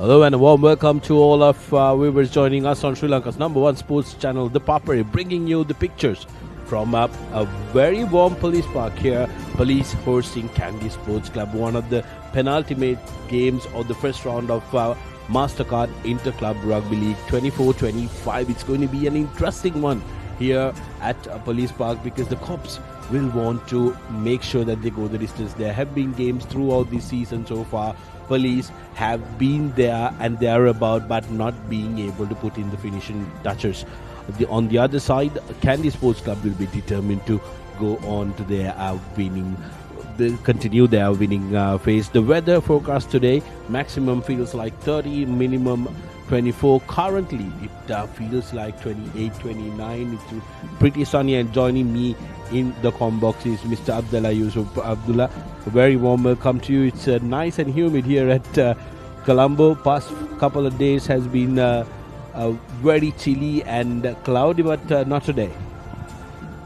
Hello and a warm welcome to all of viewers joining us on Sri Lanka's #1 sports channel, ThePapare, bringing you the pictures from a very warm police park here. Police hosting Kandy Sports Club, one of the penultimate games of the first round of Mastercard Inter-Club Rugby League 24-25. It's going to be an interesting one here at Police Park because the cops will want to make sure that they go the distance. There have been games throughout this season so far. Police have been there and thereabout, but not being able to put in the finishing touches. On the other side, Kandy Sports Club will be determined to go on to their continue their winning phase. The weather forecast today, maximum feels like 30, minimum 24. Currently, it feels like 28, 29. It's pretty sunny, and joining me in the com box is Mr. Abdullah Yusuf. Abdullah, a very warm welcome to you. It's nice and humid here at Colombo. Past couple of days has been very chilly and cloudy, but not today.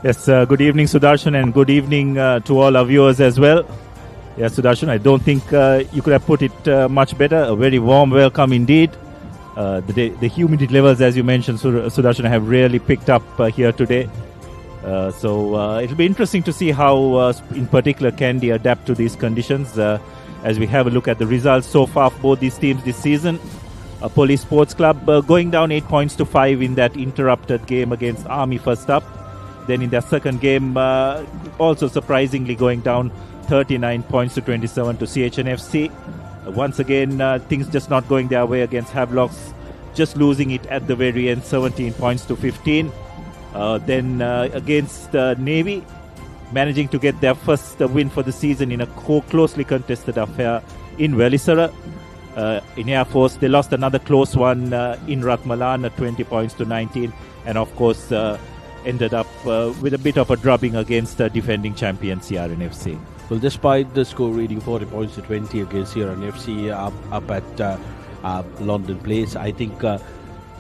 Yes, good evening, Sudarshan, and good evening to all our viewers as well. Yes, Sudarshan, I don't think you could have put it much better. A very warm welcome indeed. The humidity levels, as you mentioned, Sudarshan, have really picked up here today. So it'll be interesting to see how, in particular, Kandy adapt to these conditions as we have a look at the results so far for both these teams this season. Police Sports Club going down 8 points to 5 in that interrupted game against Army first up. Then in their second game, also surprisingly going down 39 points to 27 to CHNFC. Once again, things just not going their way against Havelocks, just losing it at the very end, 17 points to 15. Then against Navy, managing to get their first win for the season in a closely contested affair in Velisara. In Air Force, they lost another close one in Ratmalan at 20 points to 19. And of course, ended up with a bit of a drubbing against defending champion CRNFC. Well, despite the score reading 40 points to 20 against CRNFC up at London Place, I think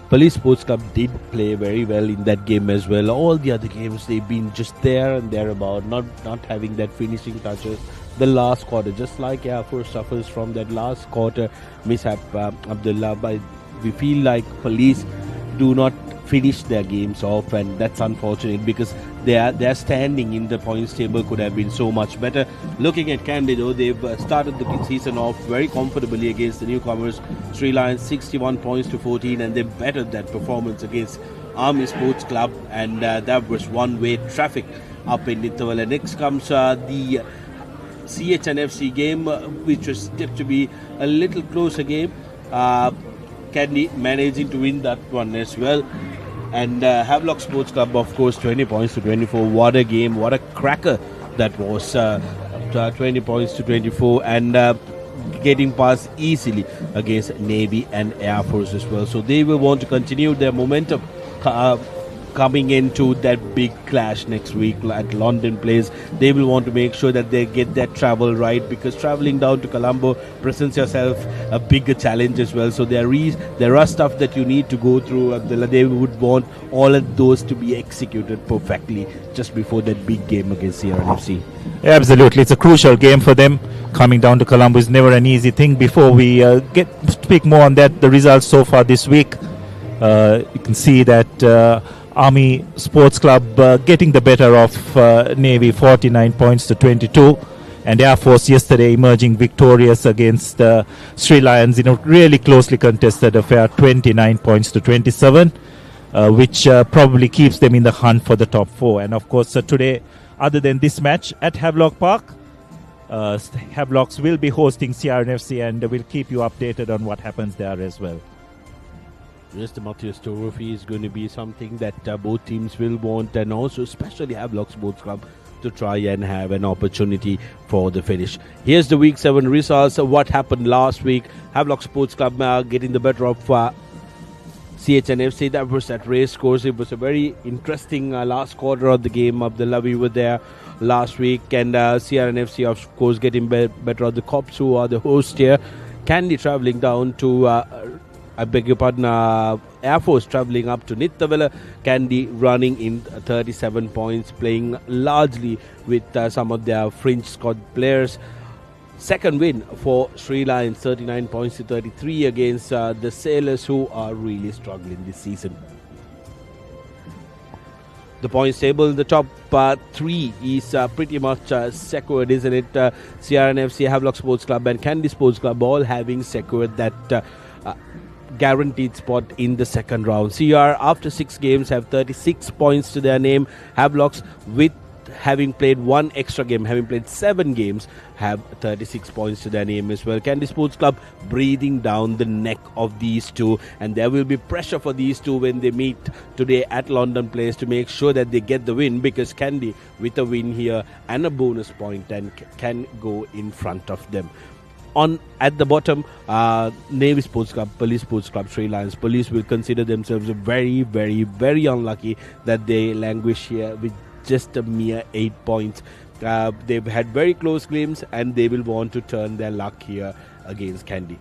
Police Sports Club did play very well in that game as well. All the other games, they've been just there and thereabout, not having that finishing touches. The last quarter, just like Air Force suffers from that last quarter mishap, Abdullah, but we feel like Police do not finish their games off, and that's unfortunate because their standing in the points table could have been so much better. Looking at Kandy, though, they've started the season off very comfortably against the newcomers Sri Lions, 61 points to 14, and they bettered that performance against Army Sports Club, and that was one-way traffic up in Nithavala. Next comes the CHNFC game, which was tipped to be a little closer game. Kandy managing to win that one as well. And Havelock Sports Club, of course, 20 points to 24. What a game, what a cracker that was. 20 points to 24, and getting past easily against Navy and Air Force as well. So they will want to continue their momentum coming into that big clash next week at London Place. They will want to make sure that they get that travel right, because traveling down to Colombo presents yourself a bigger challenge as well. So there are stuff that you need to go through. They would want all of those to be executed perfectly just before that big game against CRNFC. Yeah, absolutely, it's a crucial game for them. Coming down to Colombo is never an easy thing. Before we speak more on that, the results so far this week, you can see that Army Sports Club getting the better of Navy, 49 points to 22, and Air Force yesterday emerging victorious against Sri Lions in a really closely contested affair, 29 points to 27, which probably keeps them in the hunt for the top 4. And of course today, other than this match at Havelock Park, Havelocks will be hosting CRNFC, and we'll keep you updated on what happens there as well. Yes, the Matthias Trophy is going to be something that both teams will want, and also especially Havelock Sports Club to try and have an opportunity for the finish. Here's the Week 7 results. What happened last week? Havelock Sports Club getting the better of CHNFC. That was at race course. It was a very interesting last quarter of the game. Abdullah, we were there last week, and CRNFC, of course, getting better of the Cops, who are the host here. Kandy travelling down to Air Force travelling up to Nithavala. Kandy running in 37 points, playing largely with some of their fringe squad players. Second win for Sri Lions, 39 points to 33 against the Sailors, who are really struggling this season. The points table, the top three is pretty much secured, isn't it? CRNFC, Havelock Sports Club and Kandy Sports Club all having secured that guaranteed spot in the second round. CR, after 6 games, have 36 points to their name. Havelocks, with having played one extra game, having played 7 games, have 36 points to their name as well. Kandy Sports Club breathing down the neck of these two, and there will be pressure for these two when they meet today at London Place to make sure that they get the win, because Kandy, with a win here and a bonus point, and can go in front of them. On at the bottom, Navy Sports Club, Police Sports Club, Sri Lions. Police will consider themselves very, very, very unlucky that they languish here with just a mere 8 points. They've had very close games, and they will want to turn their luck here against Kandy.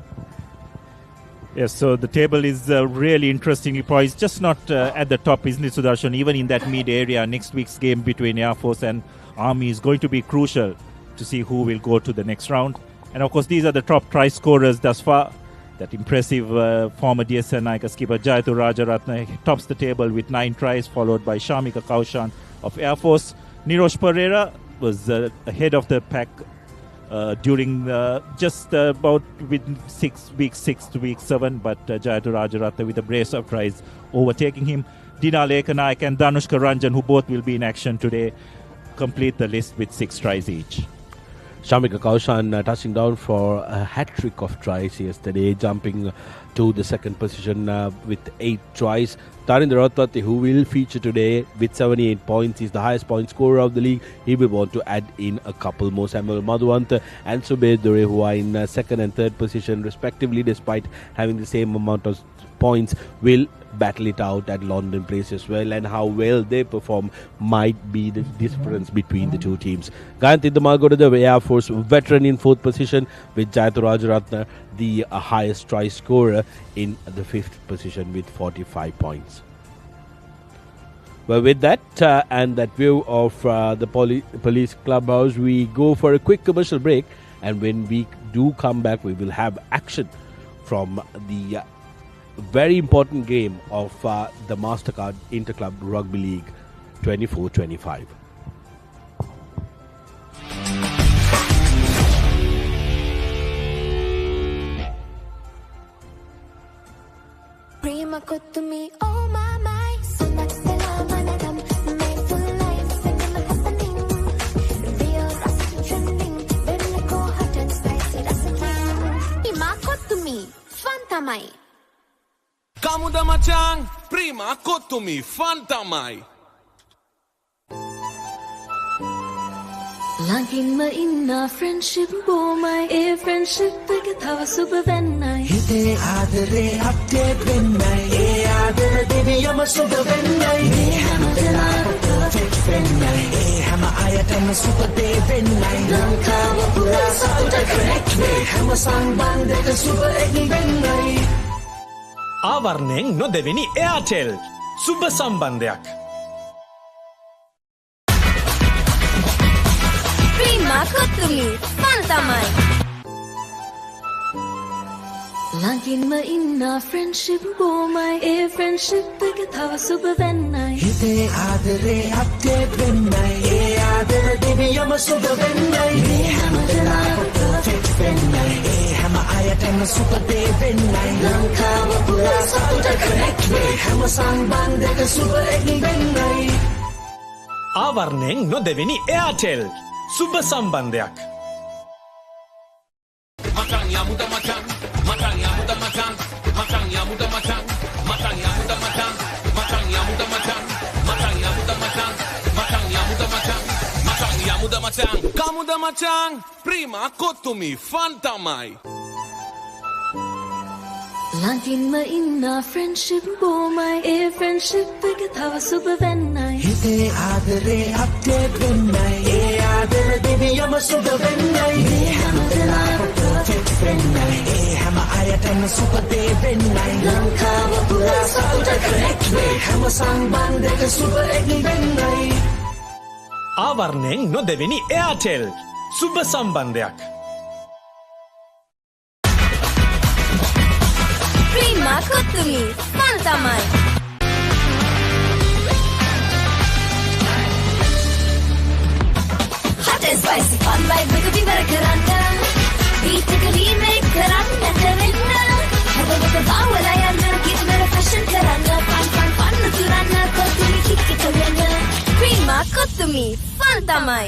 Yes, so the table is really interestingly poised, just not at the top, isn't it, Sudarshan? Even in that mid area, next week's game between Air Force and Army is going to be crucial to see who will go to the next round. And of course, these are the top try scorers thus far. That impressive former DSN Naika skipper Jayathu Rajaratne tops the table with 9 tries, followed by Shamika Kaushan of Air Force. Nirosh Pereira was ahead of the pack during just about with 6 to week 7, but Jayathu Rajaratne with a brace of tries overtaking him. Dina Lekanaik and Danushka Ranjan, who both will be in action today, complete the list with 6 tries each. Shamika Kaushan touching down for a hat-trick of tries yesterday, jumping to the second position with 8 tries. Tarinder Ratwate, who will feature today with 78 points, is the highest point scorer of the league. He will want to add in a couple more. Samuel Madhuwanta and Subir Dure, who are in second and third position respectively, despite having the same amount of points, will battle it out at London Place as well, and how well they perform might be the difference between the two teams. Gayanthi Damalgoda, the Air Force veteran, in 4th position, with Jayathu Rajaratne, the highest try scorer, in the 5th position with 45 points. Well, with that and that view of the police clubhouse, we go for a quick commercial break, and when we do come back, we will have action from the very important game of the Mastercard Interclub Rugby League 24-25. Prima Kutumi, oh my my, Sunak Selamanadam, Mindful Life, Cinema Happening, Real Rust Trending, Beniko Hot and Spicy Recipe. Prima Kutumi, Fantamai. Kamuda Machang, Prima Kutumi, Fantamai. Langin ma inna friendship bo my a friendship take thawa super vennai hite adare update vennai e adare devi yama super vennai me hamadala perfect vennai e hama ayatana super de vennai lanka wa pura sauta correct way hama sangbandeka super egg vennai ආවරණයෙන් නොදෙවෙනි Airtel සුබ සම්බන්ධයක්. Prima Kutumi, Fantamai. Langin ma inna friendship bo my a friendship take thawa super vennai hite adare update vennai e adare devi yama super vennai me hamadala perfect vennai e hama ayatana super de vennai lanka wa pura sauta correct way hama sangbandeka super egg vennai ආවරණයෙන් නොදෙවෙනි Airtel සුබ සම්බන්ධයක්. Matang ya muda matang, matang ya muda matang, matang ya muda matang, matang ya muda matang, matang ya muda matang, matang ya muda matang, matang ya muda matang, matang ya muda matang. Kamuda matang, Prima Kutumi, Fantamai. Langin ma inna friendship bo my a friendship take thawa super vennai hite adare update vennai e adare devi yama super vennai me hamadala perfect vennai e hama ayatana super de vennai lanka wa pura sauta correct way hama sangbandeka super egg vennai ආවරණයෙන් නොදෙවෙනි Airtel සුබ සම්බන්ධයක්. Kotumi, Fantamai. Hot and spicy fun vibe with a fever karanga. Beat a remake karanga karanga. Have a look at our lion, get me a fashion karanga. Fun turanga, Kotumi kiki karanga. Prima Kotumi, Fantamai.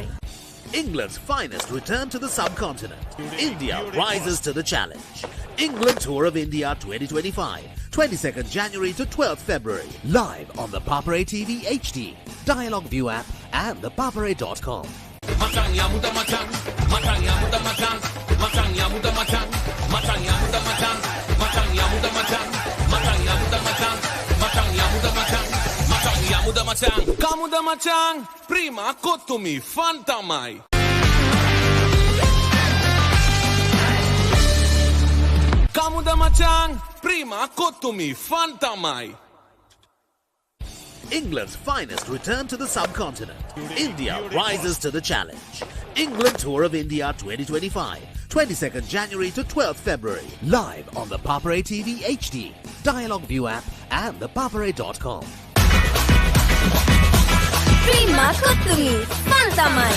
England's finest return to the subcontinent. India rises to the challenge. England Tour of India 2025, 22nd January to 12th February. Live on the Papare TV HD, Dialog ViU App and ThePapare.com. Matang ya muda matang, matang ya muda matang, matang ya muda matang, matang ya muda matang, matang ya muda matang, matang ya muda matang, matang ya muda matang, matang ya muda matang. Kamuda matang, prima Kotumi, Fantamai. Kamuda matang, prima Kotumi, Fantamai. England's finest return to the subcontinent. India rises to the challenge. England Tour of India 2025, 22nd January to 12th February. Live on the Papare TV HD, Dialog ViU App and ThePapare.com. Prima Kotumi, Fantamai.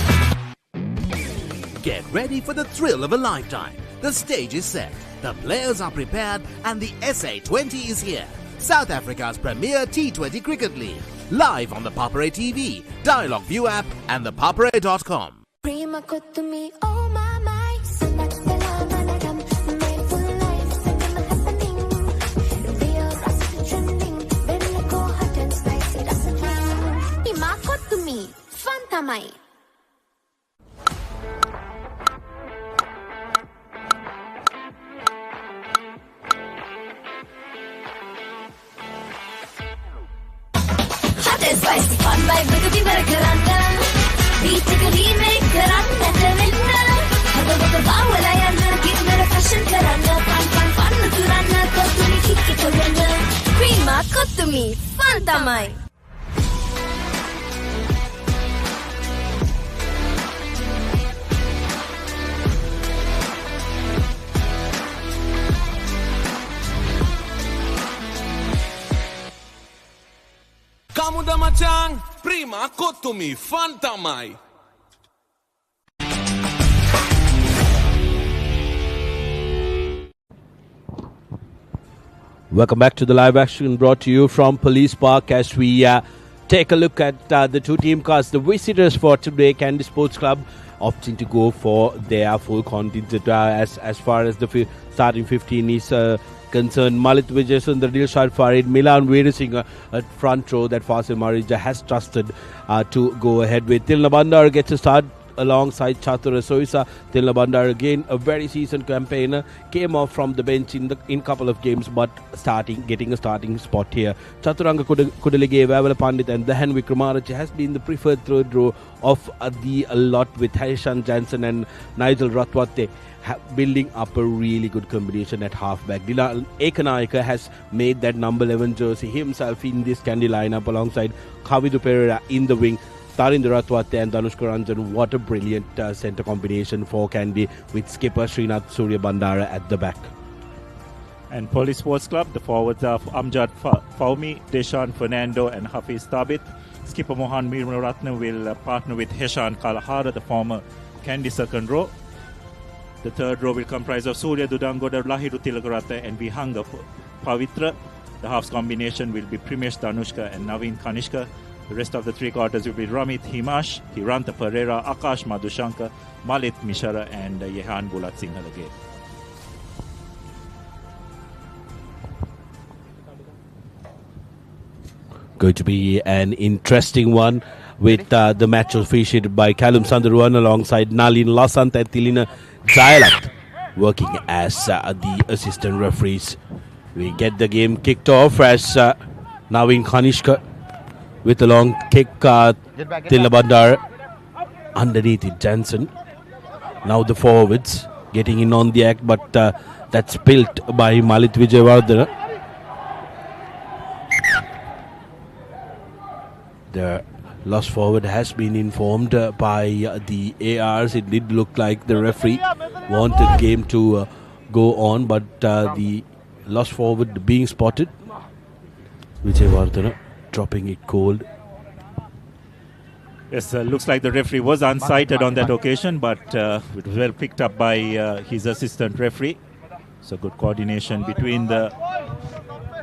Get ready for the thrill of a lifetime. The stage is set, the players are prepared and the SA20 is here. South Africa's premier T20 Cricket League. Live on the Papare TV, Dialog ViU App and ThePapare.com. Prima Kotumi, oh my Sanat Stella Managam, mindful life, cinema happening. Real rust trending, very go hot and spicy rustling. Prima Kotumi, Fantamai. Hot and spicy fun vibe with a fever karanga. Beat a remake karanga karanga. Have a look at our lion, get me a fashion karanga. Fun turanga, Kotumi kiki karanga. Prima Kotumi, Fantamai. Kamuda matang, prima Kotumi, Fantamai. Welcome back to the live action brought to you from Police Park as we take a look at the two team cards. The visitors for today, Kandy Sports Club, opting to go for their full contingent as far as the starting 15 is concerned. Malit Vijayasundar, Dilshad Farid, Milan Veerasinghe at front row that Fasil Marija has trusted to go ahead with. Tilna Bandar gets a start alongside Chatura Soisa. Tilna Bandar again a very seasoned campaigner, came off from the bench in couple of games but getting a starting spot here. Chaturanga Kudalige, Vavala Pandit and Dahan Wickramarach has been the preferred third row of the lot with Harishan Jansen and Nigel Ratwate building up a really good combination at halfback. Dilal Ekanayaka has made that number 11 jersey himself in this Kandy lineup alongside Kavidu Pereira in the wing. Tarinder Ratwate and Danushka Ranjan, what a brilliant centre combination for Kandy with skipper Srinath Surya Bandara at the back. And Police Sports Club, the forwards are Amjad Faumi, Deshan Fernando and Hafiz Tabit. Skipper Mohan Mirmaratne will partner with Heshan Kalahara, the former Kandy second row. The third row will comprise of Surya Dudangoda, Lahiru Tilagarata and Vihanga Pavitra. The halves combination will be Primesh Danushka and Naveen Kanishka. The rest of the three quarters will be Ramit Himash, Hiranta Pereira, Akash Madhushankar, Malit Mishara and Yehan Bulat Singhal again. Going to be an interesting one with the match officiated by Callum Sundaruan alongside Nalin Lasant and Tilina Dialog working as the assistant referees. We get the game kicked off as Naveen Kanishka with a long kick, Tilna Bandar underneath it, Jansen. Now the forwards getting in on the act, but that's spilt by Malit Vijayawardena. The lost forward has been informed by the ARs. It did look like the referee wanted game to go on, but the lost forward being spotted Vijay dropping it cold. Yes, looks like the referee was unsighted on that occasion, but it was well picked up by his assistant referee. So good coordination between the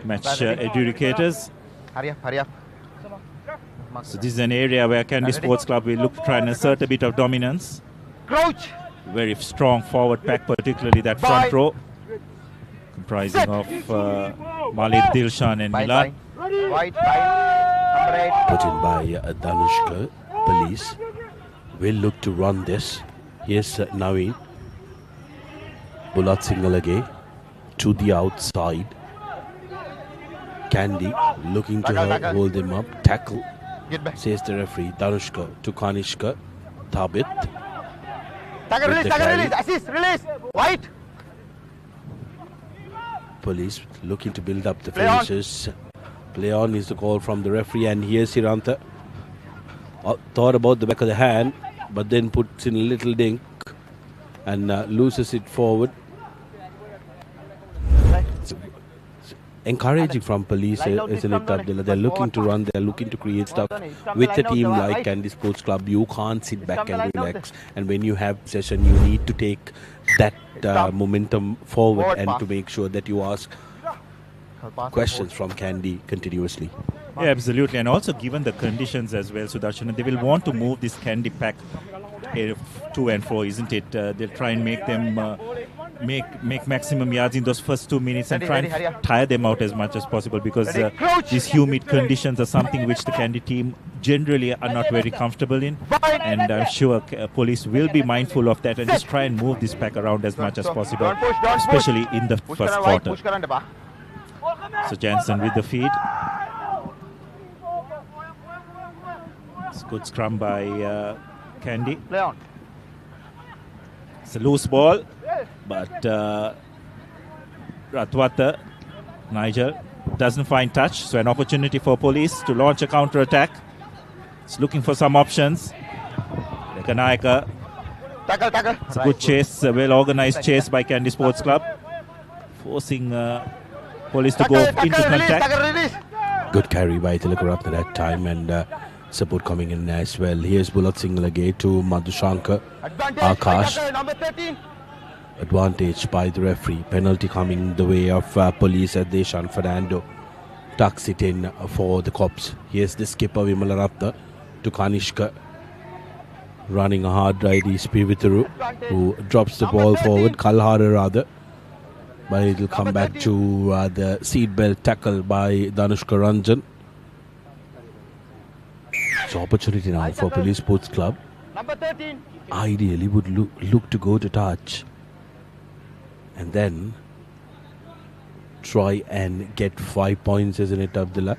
match adjudicators. Hurry up. So this is an area where Kandy Sports Club will look to try and assert a bit of dominance. Crouch. Very strong forward pack, particularly that front row, comprising of Malik, Dilshan and Milan. White, number 8. Put in by Danushka. Police will look to run this. Yes, Naveen. Bulat Singalage to the outside. Kandy looking to hold him up. Tackle, says the referee. Danushka to Kanishka. Thabit. Tackle, release. Assist, release. White. Police looking to build up the finishes. Play on is the call from the referee, and here's Hiranta. Thought about the back of the hand, but then puts in a little dink and loses it forward. It's encouraging from police, isn't it, Abdullah? They're looking to run, they're looking to create stuff. With a team like Kandy Sports Club, you can't sit back and relax. And when you have possession, you need to take that momentum forward and to make sure that you ask questions from Kandy continuously. Yeah, absolutely. And also given the conditions as well, Sudarshan, they will want to move this Kandy pack to and fro, isn't it? They'll try and make them make maximum yards in those first 2 minutes and try and tire them out as much as possible, because these humid conditions are something which the Kandy team generally are not very comfortable in. And I'm sure police will be mindful of that and just try and move this pack around as much as possible, especially in the first quarter. So Jansen with the feed. It's a good scrum by Kandy. Play on. It's a loose ball, but Ratwata, Nigel, doesn't find touch. So an opportunity for police to launch a counter-attack. It's looking for some options. Lekanayaka. Tackle. It's a good chase, a well-organized chase by Kandy Sports Club, forcing police to go into contact. Good carry by Tilakarapna that time, and support coming in as well. Here's Bulat Singalage to Madhushankar. Akash. Number 13. Advantage by the referee. Penalty coming the way of police as Deshan Fernando tucks it in for the Cops. Here's the skipper Vimalaratna to Kanishka. Running a hard ride is Pivitaru, who drops the ball forward. Kalhara rather. But it will come back to the seatbelt tackle by Danushka Ranjan. So opportunity now for Police Sports Club. Number 13. Ideally would look to go to touch and then try and get 5 points, isn't it, Abdullah?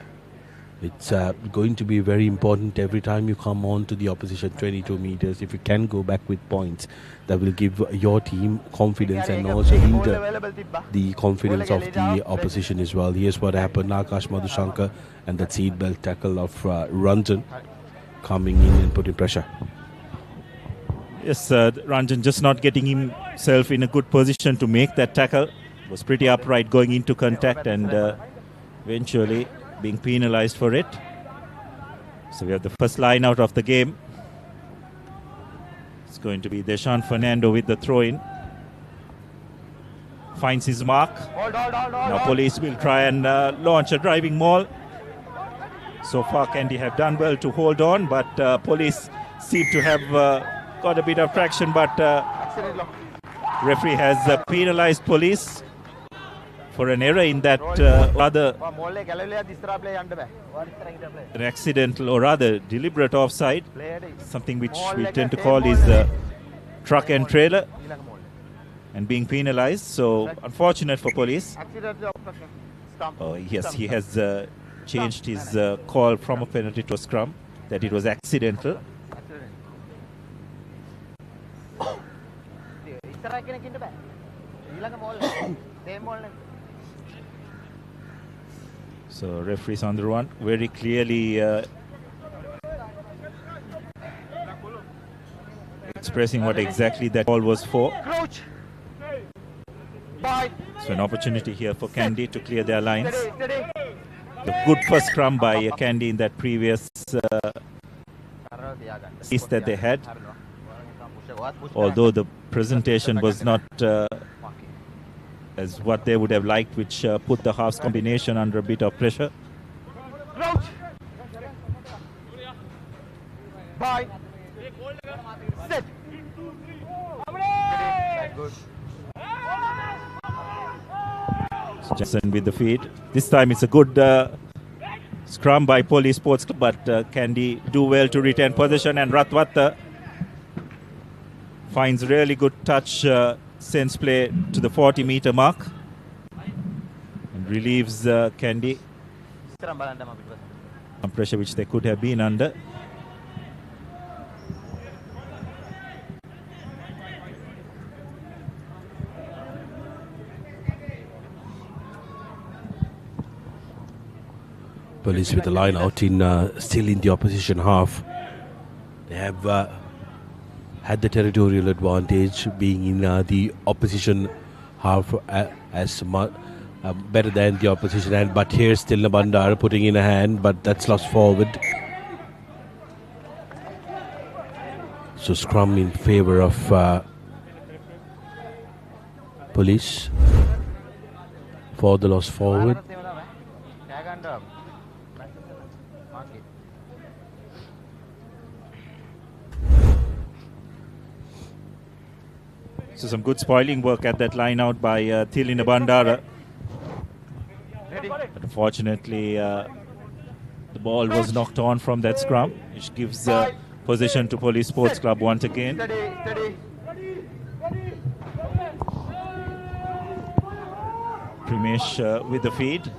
It's going to be very important every time you come on to the opposition 22 meters. If you can go back with points, that will give your team confidence and also hinder the confidence of the opposition as well. Here's what happened. Akash Madhushankar and that seatbelt tackle of Ranjan coming in and putting pressure. Yes, Ranjan just not getting himself in a good position to make that tackle. Was pretty upright going into contact and eventually being penalized for it. So we have the first line out of the game. It's going to be Deshan Fernando with the throw-in. Finds his mark. Now police will try and launch a driving maul. So far Kandy have done well to hold on, but police seem to have got a bit of traction, but referee has penalized police for an error in that rather an accidental or rather deliberate offside, something which we tend to call is truck and trailer, and being penalized. So unfortunate for police. Oh yes, he has changed his call from a penalty to a scrum, that it was accidental. So referees on the run, very clearly expressing what exactly that call was for. So an opportunity here for Kandy to clear their lines. A good first scrum by Kandy in that previous piece that they had. Although the presentation was not as what they would have liked, which put the halves combination under a bit of pressure. Bye. Sit. Good. Johnson with the feed. This time it's a good scrum by Police Sports Club, but Kandy do well to retain possession, and Ratwat finds really good touch, sense play to the 40-meter mark and relieves Kandy some pressure which they could have been under. Police with the line out in still in the opposition half. They have had the territorial advantage, being in the opposition half as much better than the opposition hand. But here's still Nabandar putting in a hand, but that's lost forward. So scrum in favour of Police for the loss forward. So some good spoiling work at that line out by Thilina Bandara. But unfortunately, the ball was knocked on from that scrum, which gives possession to Police Sports Club once again. Primesh with the feed.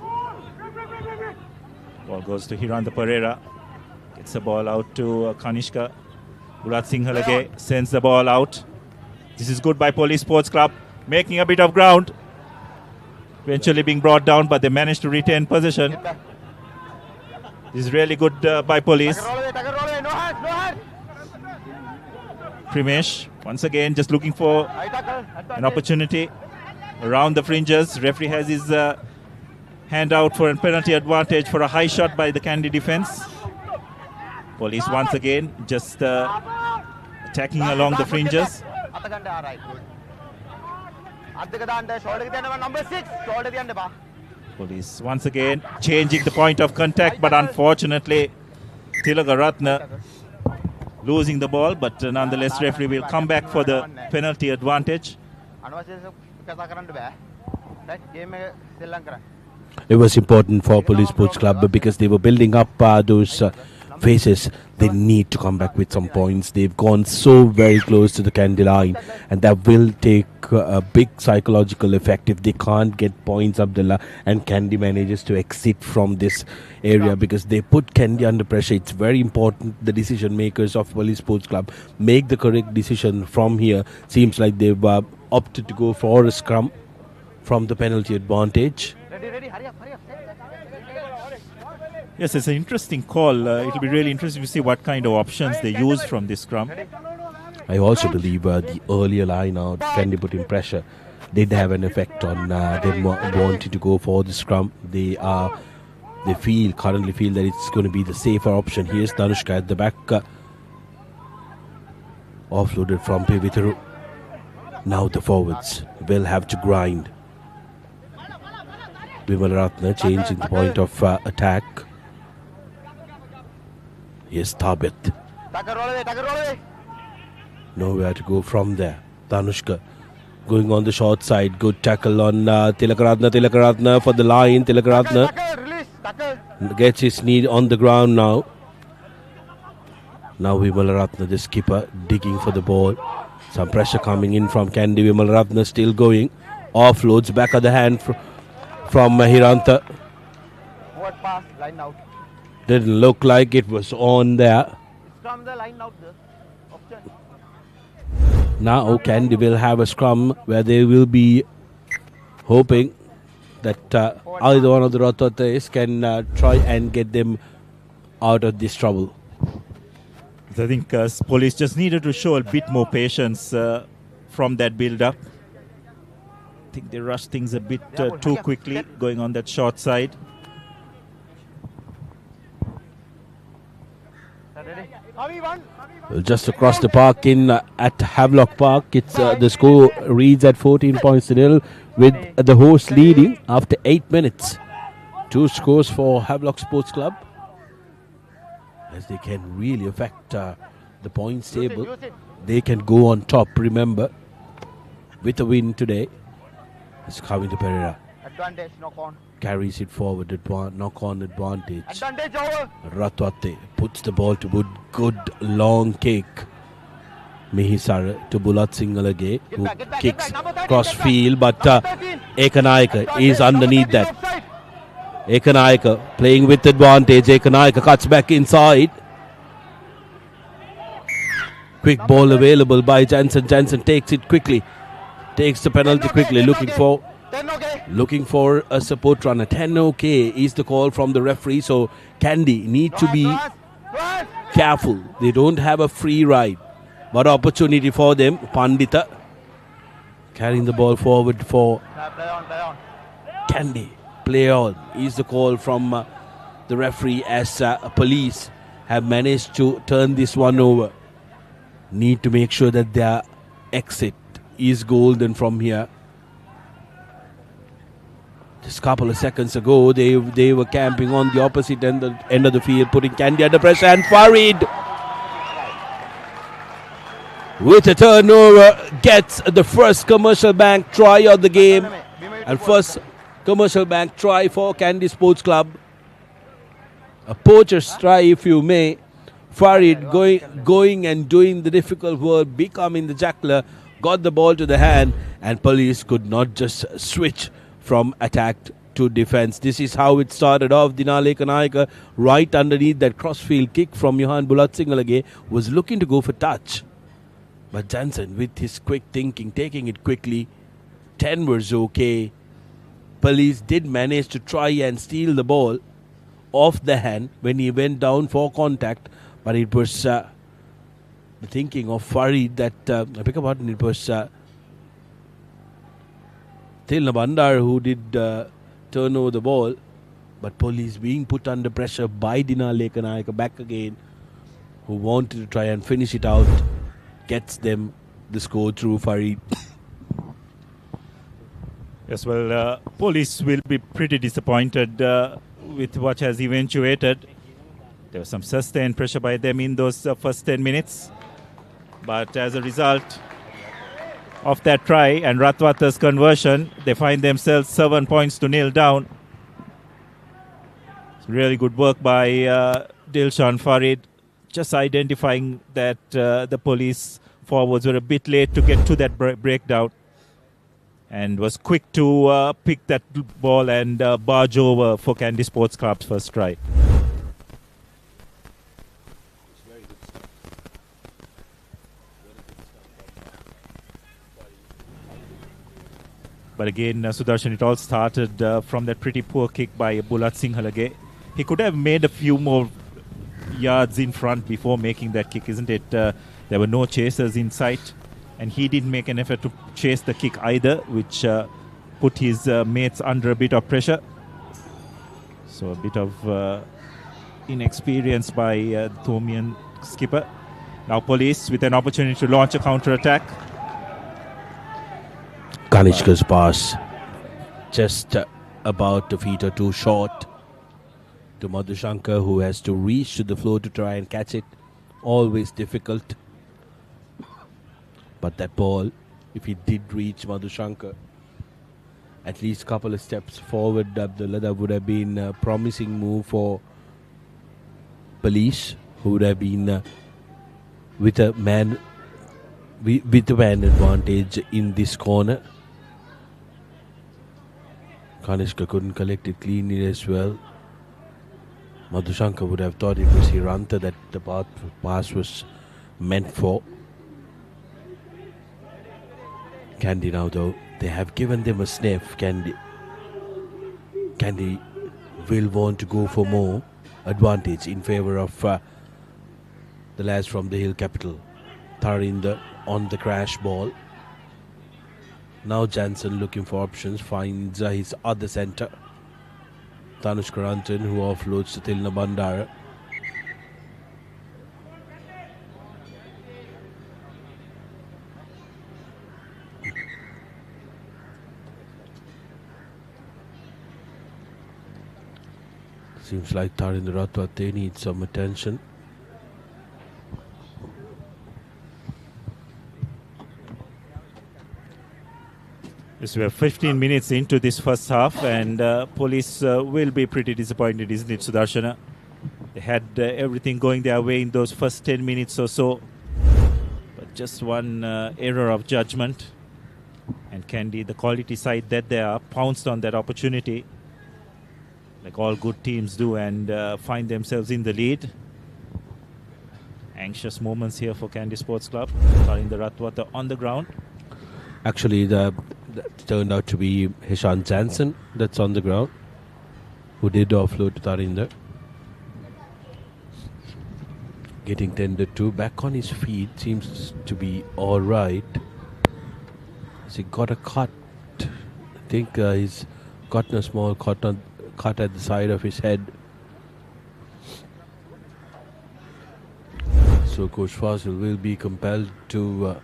Ball goes to Hiranda Pereira. Gets the ball out to Kanishka. Urat Singhalage sends the ball out. This is good by Police Sports Club, making a bit of ground. Eventually being brought down, but they managed to retain possession. This is really good by Police. Primesh, once again, just looking for an opportunity around the fringes. Referee has his hand out for a penalty advantage for a high shot by the Kandy defense. Police once again just attacking along the fringes. Police once again changing the point of contact, but unfortunately Tilagaratna losing the ball, but nonetheless referee will come back for the penalty advantage. It was important for Police Sports Club because they were building up those phases. They need to come back with some points. They've gone so very close to the Kandy line, and that will take a big psychological effect if they can't get points, Abdullah, and Kandy manages to exit from this area, because they put Kandy under pressure. It's very important the decision makers of Police Sports Club make the correct decision from here. Seems like they've opted to go for a scrum from the penalty advantage. Yes, it's an interesting call. It'll be really interesting to see what kind of options they use from this scrum. I also believe the earlier line out, Kandy put in pressure, did have an effect on them wanting to go for the scrum. They currently feel that it's going to be the safer option. Here's Danushka at the back, offloaded from Pevitharu. Now the forwards will have to grind. Vimalaratna changing the point of attack. Yes, Thabit. Nowhere to go from there. Tanushka going on the short side. Good tackle on Tilakaratna. Tilakaratna for the line. Tilakaratna gets his knee on the ground now. Now Vimalaratna, the skipper, digging for the ball. Some pressure coming in from Kandy. Vimalaratna still going. Offloads back of the hand from Hiranta. What pass? Line out. Didn't look like it was on there. From the line out there. Option. Now Kandy will have a scrum where they will be hoping that either one of the Rototes can try and get them out of this trouble. I think Police just needed to show a bit more patience from that build-up. I think they rushed things a bit too quickly, going on that short side. just across the park in at Havelock Park. It's the score reads at 14 points to nil, with the hosts leading after 8 minutes. 2 scores for Havelock Sports Club, as they can really affect the points table. They can go on top, remember, with a win today. It's coming to Pereira. Advantage, knock on. Carries it forward, knock-on advantage. Advantage over. Ratwate puts the ball to good long kick. Mihisar to Bulat Singalage, who kicks cross field, but Ekanayaka is underneath that. Ekanayaka playing with advantage. Ekanayaka cuts back inside. Quick ball available by Jansen. Jansen takes it quickly. Takes the penalty quickly, looking for a support runner. 10 okay is the call from the referee, so Kandy need to be careful. They don't have a free ride, but opportunity for them. Pandita carrying the ball forward for Kandy. Play on is the call from the referee, as police have managed to turn this one over. Need to make sure that their exit is golden from here. Just a couple of seconds ago, they were camping on the opposite end of the field, putting Kandy under pressure, and Farid, with a turnover, gets the first Commercial Bank try of the game, and first Commercial Bank try for Kandy Sports Club. A poacher's try, if you may. Farid going and doing the difficult work, becoming the jackler, got the ball to the hand, and police could not just switch from attack to defense. This is how it started off. Dinale Kanayaka, right underneath that crossfield kick from Johan Bulat Singalage, was looking to go for touch. But Jansen, with his quick thinking, taking it quickly. 10 was okay. Police did manage to try and steal the ball off the hand when he went down for contact, but it was the thinking of Farid that, I beg your pardon, it was Tilna Bandar who did turn over the ball, but police being put under pressure by Dina Lekanayaka back again, who wanted to try and finish it out, gets them the score through Farid. Yes, well, police will be pretty disappointed with what has eventuated. There was some sustained pressure by them in those first 10 minutes. But as a result of that try and Ratwata's conversion, they find themselves 7 points to nil down. It's really good work by Dilshan Farid, just identifying that the police forwards were a bit late to get to that breakdown, and was quick to pick that ball and barge over for Kandy Sports Club's first try. But again, Sudarshan, it all started from that pretty poor kick by Bulat Singalage. He could have made a few more yards in front before making that kick, isn't it? There were no chasers in sight, and he didn't make an effort to chase the kick either, which put his mates under a bit of pressure. So a bit of inexperience by the Thomian skipper. Now police with an opportunity to launch a counter-attack. Kanishka's pass just about a feet or two short to Madhushankar, who has to reach to the floor to try and catch it. Always difficult. But that ball, if he did reach Madhushankar at least a couple of steps forward, Abdullah, that would have been a promising move for police, who would have been with a man advantage in this corner. Kanishka couldn't collect it cleanly as well. Madhushankar would have thought it was Hiranta that the pass was meant for. Kandy now, though, they have given them a sniff. Kandy will want to go for more advantage in favour of the lads from the Hill Capital. Tharinder on the crash ball. Now Jansen looking for options, finds his other centre, Tanush Karantan, who offloads to Tilna Bandara. Seems like Tarinder Ratwate needs some attention. Yes, we are 15 minutes into this first half, and police will be pretty disappointed, isn't it, Sudarshana? They had everything going their way in those first 10 minutes or so, but just one error of judgment. And Kandy, the quality side that they are, pounced on that opportunity, like all good teams do, and find themselves in the lead. Anxious moments here for Kandy Sports Club. Tarinder Ratwate on the ground. Actually, that turned out to be Hishan Jansen that's on the ground, who did offload to Tarinder. Getting tended to. Back on his feet, seems to be all right. Has he got a cut? I think he's gotten a small cut at the side of his head. So Coach Fazil will be compelled to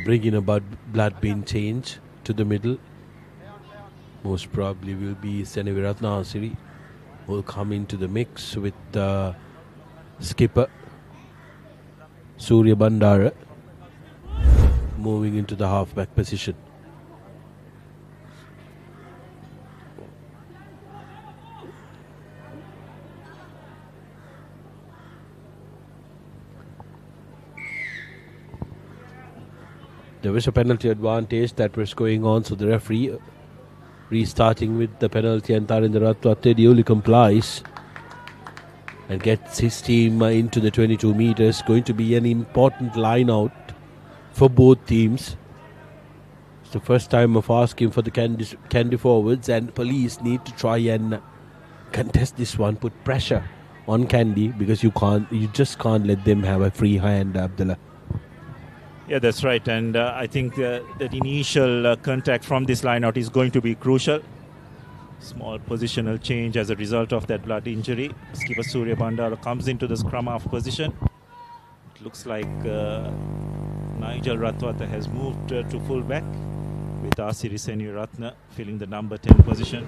bring in a blood bin change to the middle. Most probably will be Seneviratna Asiri, who will come into the mix with skipper Surya Bandara moving into the halfback position. There was a penalty advantage that was going on, so the referee restarting with the penalty, and Tarinder Ratwate duly complies and gets his team into the 22 meters. Going to be an important line out for both teams. It's the first time of asking for the Kandy forwards, and police need to try and contest this one, put pressure on Kandy, because you just can't let them have a free hand, Abdullah. Yeah, that's right, and I think that initial contact from this line-out is going to be crucial. Small positional change as a result of that blood injury. Skipper Surya Bandara comes into the scrum half position. It looks like Nigel Ratwate has moved to full-back, with Asiri Seneviratna filling the number 10 position.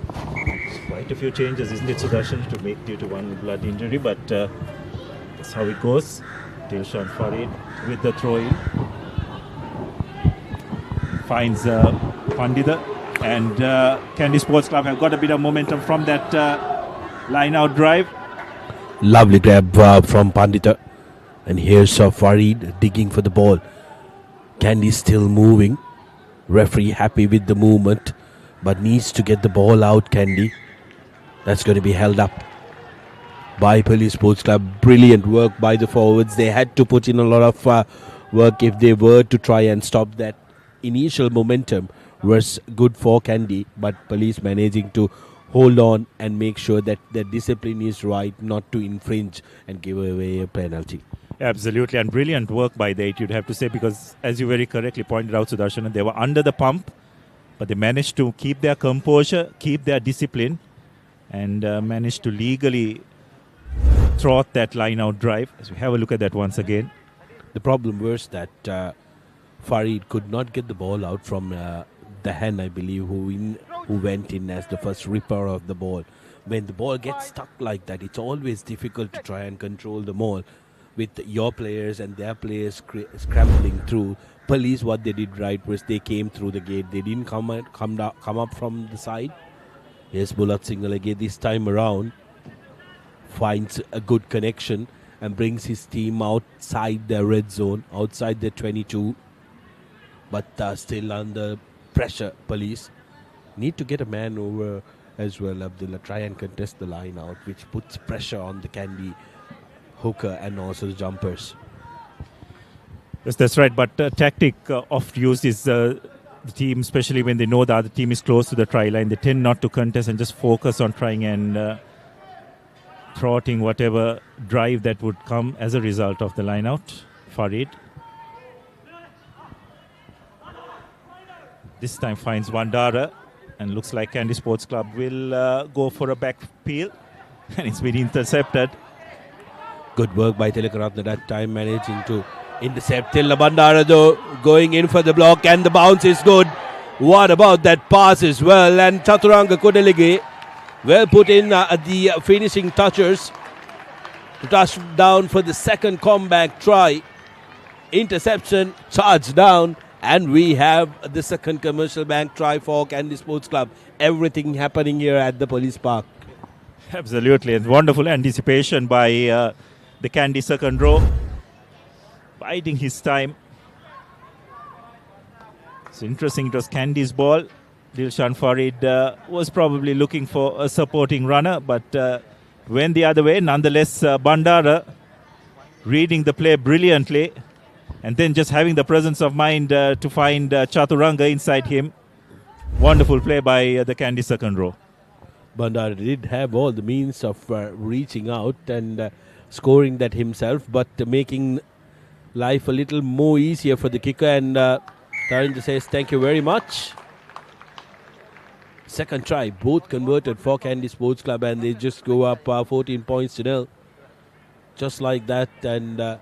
It's quite a few changes, isn't it, Sudarshan, to make due to one blood injury, but that's how it goes. Dilshan Farid with the throw-in. Finds Pandita, and Kandy Sports Club have got a bit of momentum from that line-out drive. Lovely grab from Pandita. And here's Farid digging for the ball. Kandy still moving. Referee happy with the movement, but needs to get the ball out, Kandy. That's going to be held up by Police Sports Club. Brilliant work by the forwards. They had to put in a lot of work if they were to try and stop that. Initial momentum was good for Kandy, but Police managing to hold on and make sure that the discipline is right, not to infringe and give away a penalty. Absolutely, and brilliant work by the 8, you'd have to say, because as you very correctly pointed out, Sudarshan, they were under the pump, but they managed to keep their composure, keep their discipline, and managed to legally thwart that line-out drive. As we have a look at that once again. The problem was that Farid could not get the ball out from Dahan, I believe, who went in as the first ripper of the ball. When the ball gets stuck like that, it's always difficult to try and control the ball with your players and their players scrambling through. Police, what they did right was they came through the gate. They didn't come up from the side. Yes, Bulat Singhal again this time around finds a good connection and brings his team outside the red zone, outside the 22. But still under pressure, Police need to get a man over as well, Abdullah. Try and contest the line out, which puts pressure on the Kandy hooker and also the jumpers. Yes, that's right. But tactic oft used is the team, especially when they know the other team is close to the try line, they tend not to contest and just focus on trying and thwarting whatever drive that would come as a result of the line out. Farid this time finds Vandara, and looks like Kandy Sports Club will go for a back peel, and it's been intercepted. Good work by Tilakaratna that time, managing to intercept. Tilla Bandara though going in for the block, and the bounce is good. What about that pass as well? And Chaturanga Kudalige Well put in at the finishing touches. Touchdown for the second comeback try. Interception, charge down, and we have the second commercial bank try for Kandy Sports Club. Everything happening here at the police park. Absolutely, and wonderful anticipation by the Kandy second row, biding his time. It's interesting, it was Kandy's ball. Dilshan Farid was probably looking for a supporting runner, but went the other way. Nonetheless, Bandara reading the play brilliantly, and then just having the presence of mind to find Chaturanga inside him. Wonderful play by the Kandy second row. Bandara did have all the means of reaching out and scoring that himself, but making life a little more easier for the kicker. And Tarinda says thank you very much. Second try, both converted for Kandy Sports Club, and they just go up 14 points to 0. Just like that, and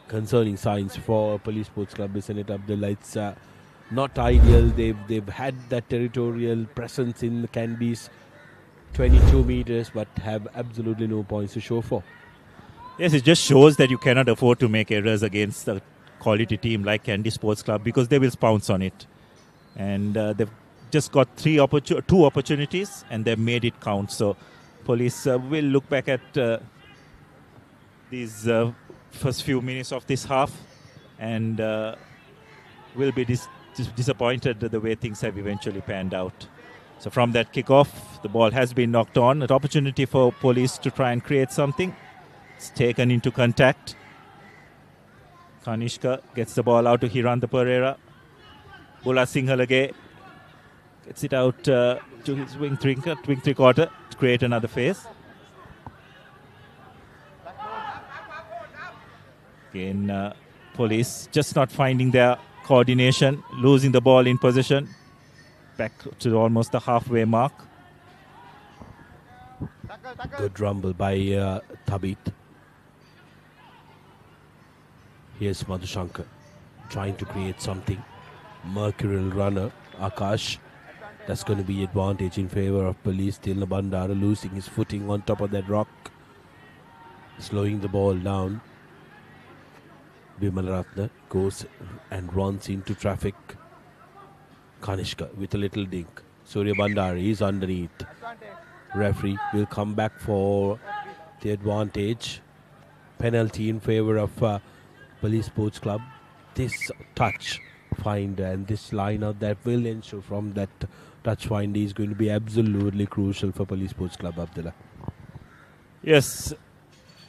concerning signs for Police Sports Club, isn't it, Abdullah? It's not ideal. They've had that territorial presence in Kandy's 22 meters, but have absolutely no points to show for. Yes, it just shows that you cannot afford to make errors against a quality team like Kandy Sports Club, because they will pounce on it. And they've just got two opportunities, and they've made it count. So police will look back at these first few minutes of this half, and will be disappointed the way things have eventually panned out. So from that kickoff, the ball has been knocked on. An opportunity for police to try and create something. It's taken into contact. Kanishka gets the ball out to Hiranta Pereira. Bula Singhalage gets it out to his wing three-quarter to create another phase. Again, police just not finding their coordination, losing the ball in possession. Back to almost the halfway mark. Good rumble by Thabit. Here's Madhushankar trying to create something. Mercurial runner, Akash. That's going to be advantage in favor of police. Tilna Bandara losing his footing on top of that rock. Slowing the ball down. Bimal Ratna goes and runs into traffic. Kanishka with a little dink. Surya Bandari is underneath. Referee will come back for the advantage. Penalty in favor of Police Sports Club. This touch find and this line out that will ensure from that touch find is going to be absolutely crucial for Police Sports Club, Abdullah. Yes,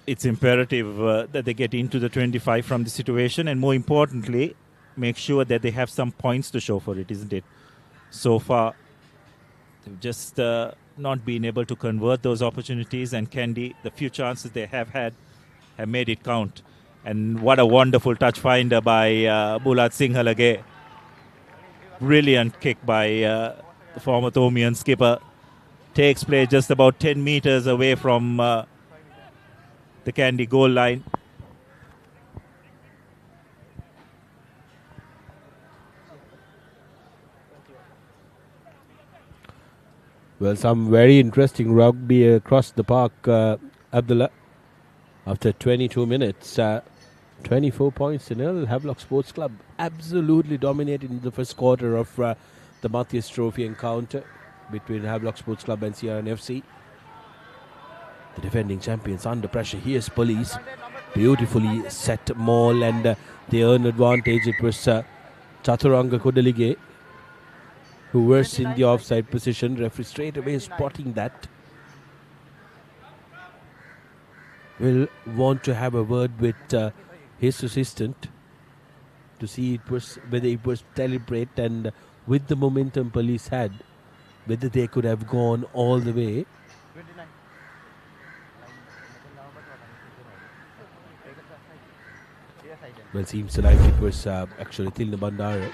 it's imperative that they get into the 25 from the situation, and more importantly, make sure that they have some points to show for it, isn't it? So far, they've just not been able to convert those opportunities, and Kandy, the few chances they have had, have made it count. And what a wonderful touch finder by Bulat Singhalage. Brilliant kick by the former Tomian skipper. Takes play just about 10 meters away from the Kandy goal line. Well, some very interesting rugby across the park, Abdullah. After 22 minutes, 24 points to 0. Havelock Sports Club absolutely dominated in the first quarter of the Matthias Trophy encounter between Havelock Sports Club and CRN FC. The defending champions under pressure. Here's police. Beautifully set maul, and they earn advantage. It was Chaturanga Kodalige who was in the offside position. Referee straight away spotting that. Will want to have a word with his assistant to see whether it was deliberate, and with the momentum police had, whether they could have gone all the way. Well, seems like it was actually Tilna Bandara.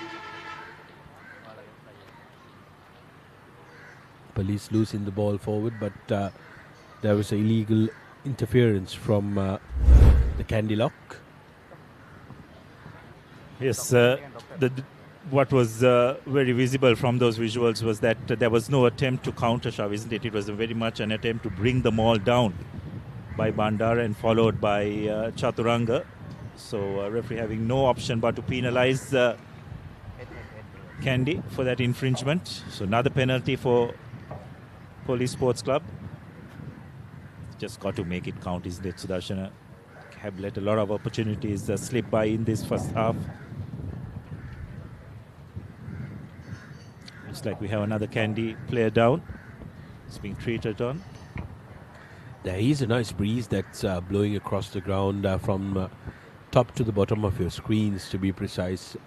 Police losing the ball forward, but there was an illegal interference from the Kandy lock. Yes, the what was very visible from those visuals was that there was no attempt to counter shove, isn't it? It was very much an attempt to bring the ball down by Bandara and followed by Chaturanga. So referee having no option but to penalize Kandy for that infringement. So another penalty for Police Sports Club. Just got to make it count, isn't it, Sudarshana? Have let a lot of opportunities slip by in this first half. Looks like we have another Kandy player down. It's being treated on. There is a nice breeze that's blowing across the ground from top to the bottom of your screens, to be precise.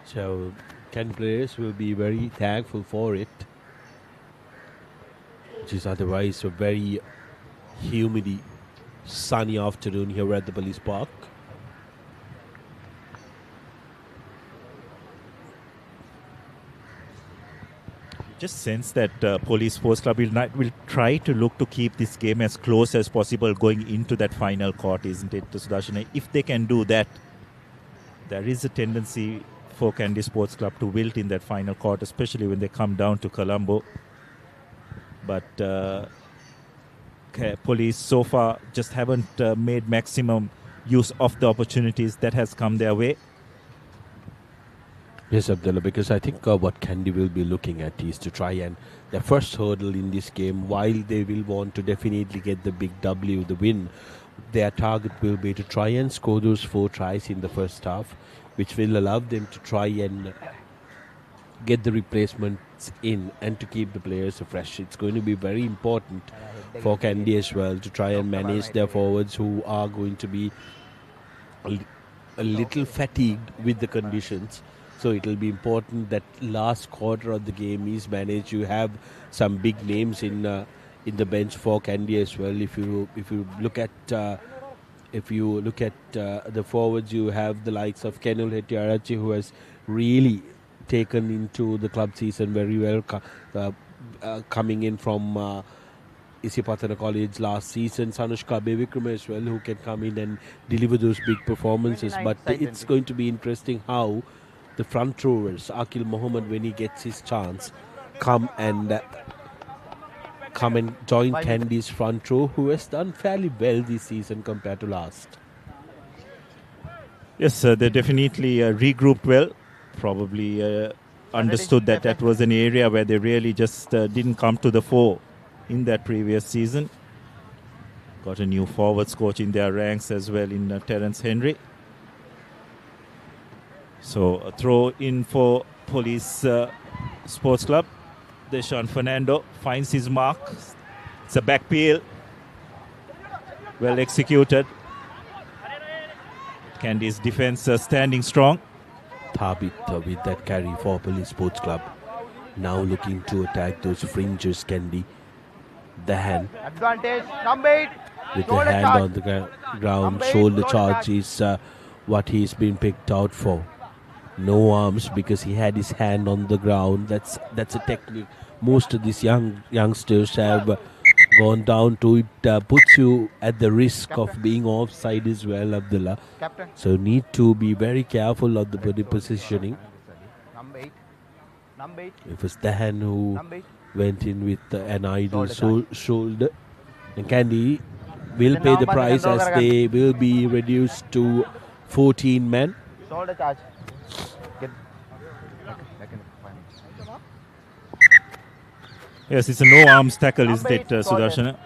So Kandy players will be very thankful for it, which is otherwise a very humid, sunny afternoon here at the police park. Just sense that Police Sports Club will try to look to keep this game as close as possible going into that final court, isn't it, Sudarshana? If they can do that, there is a tendency for Kandy Sports Club to wilt in that final court, especially when they come down to Colombo. But Police so far just haven't made maximum use of the opportunities that has come their way. Yes, Abdullah, because I think what Kandy will be looking at is to try and the first hurdle in this game, while they will want to definitely get the big W, the win, their target will be to try and score those 4 tries in the first half, which will allow them to try and get the replacements in and to keep the players fresh. It's going to be very important for Kandy as well to try and manage their forwards who are going to be a little fatigued with the conditions. So it will be important that last quarter of the game is managed. You have some big names in the bench for Kandy as well. If you look at the forwards, you have the likes of Kenul Hettiarachchi, who has really taken into the club season very well, coming in from Isipatana College last season. Sanushka Bevikrama as well, who can come in and deliver those big performances. But it's going to be interesting how the front rowers, Akil Mohammed, when he gets his chance, come and join Kandy's front row, who has done fairly well this season compared to last. Yes, they definitely regrouped well. Probably understood that was an area where they really just didn't come to the fore in that previous season. Got a new forwards coach in their ranks as well in Terence Henry. So a throw in for Police Sports Club. Deshaun Fernando finds his mark. It's a back peel. Well executed. Kandy's defense standing strong. Thabit with that carry for Police Sports Club. Now looking to attack those fringes, Kandy. The hand. Advantage, number 8. With the hand on the ground. Shoulder charge is what he's been picked out for. No arms because he had his hand on the ground. That's a technique most of these youngsters have gone down to. It puts you at the risk of being offside as well, Abdullah. Captain. So need to be very careful of the body positioning. Number 8. Number 8. It was Dahan who went in with an idle shoulder. And Kandy will pay the price as they will be reduced to 14 men. Shoulder charge. Yes, it's a no-arms tackle, isn't it, Sudarshana?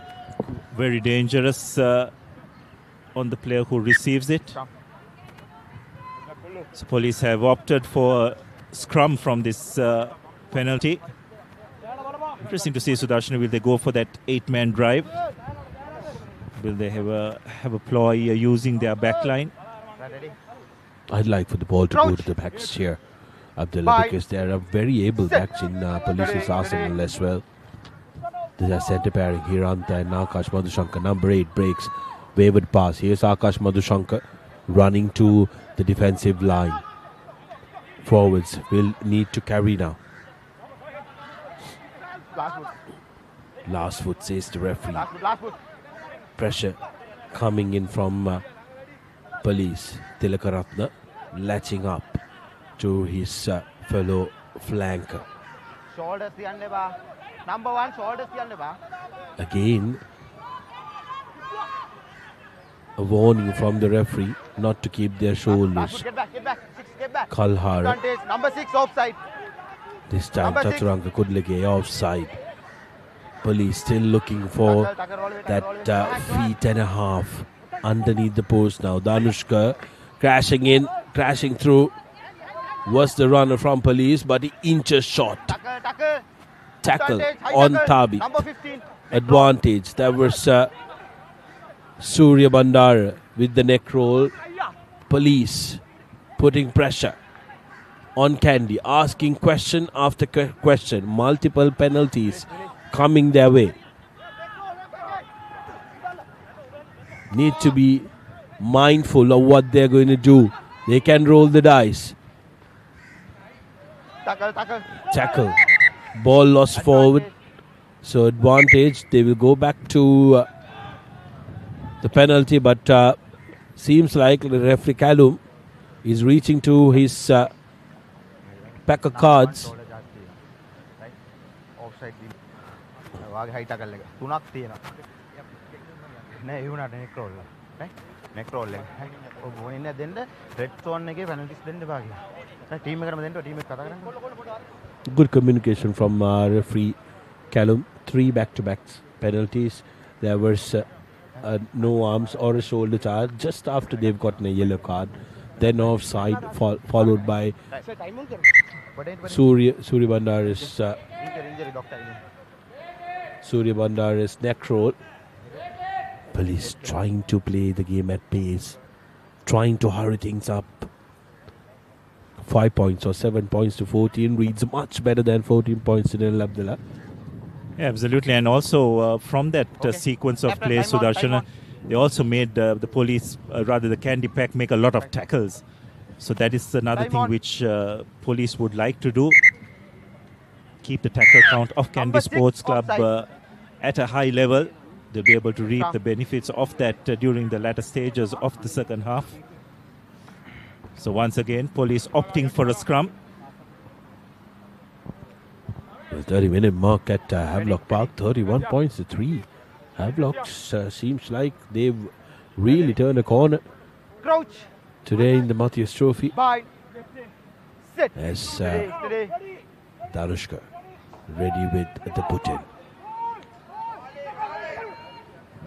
Very dangerous on the player who receives it. So Police have opted for a scrum from this penalty. Interesting to see, Sudarshana, will they go for that 8-man drive? Will they have a ploy using their back line? I'd like for the ball to go to the backs here, Abdullah, because there are very able backs in Police's arsenal as well. There's a centre pairing here, Anta and Akash Madhushankar. Number 8 breaks, wayward pass. Here's Akash Madhushankar running to the defensive line. Forwards will need to carry now. Last foot, says the referee. Pressure coming in from Police. Tilakaratna latching up to his fellow flanker. Shoulders තියන්න එපා. Number 1 shoulders තියන්න එපා. Again, a warning from the referee not to keep their shoulders. Get back. 6, get back. Kalhara. Advantage. Number 6 offside. This time Number 6. Chaturanga Kudlege offside. Police still looking for that feet and a half underneath the post now. Danushka crashing in, crashing through. Was the runner from police, but he inches short. Tackle on Tabi. Number 15. Advantage. That was Surya Bandara with the neck roll. Police putting pressure on Kandy, asking question after question. Multiple penalties coming their way. Need to be mindful of what they're going to do. They can roll the dice. Tackle. Ball lost forward. So advantage. They will go back to the penalty, but seems like the referee Callum is reaching to his pack of cards. Offside. වාගේ high tackle එක. 3ක් තියෙනවා. නෑ ඒ වුණාට neck roll එක. right? neck roll එක. ඔය බෝනින් දෙන්න red zone එකේ penalties දෙන්න එපා කියලා. right? team එකටම දෙන්න team එක කතා කරන්නේ. Good communication from referee Callum. 3 back-to-back penalties. There was no arms or a shoulder charge just after they've gotten a yellow card. Then offside, followed by Surya Bandara's neck roll. Police trying to play the game at pace, trying to hurry things up. 5 points or 7 points to 14 reads much better than 14 points in El Abdullah. Yeah, absolutely. And also from that sequence of plays, Sudarshan, they also made the police, rather the Kandy pack, make a lot of tackles. So that is another thing which police would like to do. Keep the tackle count of Kandy Sports Club at a high level. They'll be able to reap the benefits of that during the latter stages of the second half. So once again, police opting for a scrum. The 30-minute mark at Havelock Park, 31 points to 3. Havelock seems like they've really turned a corner Crouch. today in the Matthias Trophy. Bind. Sit. As Today. Danushka ready with the put-in.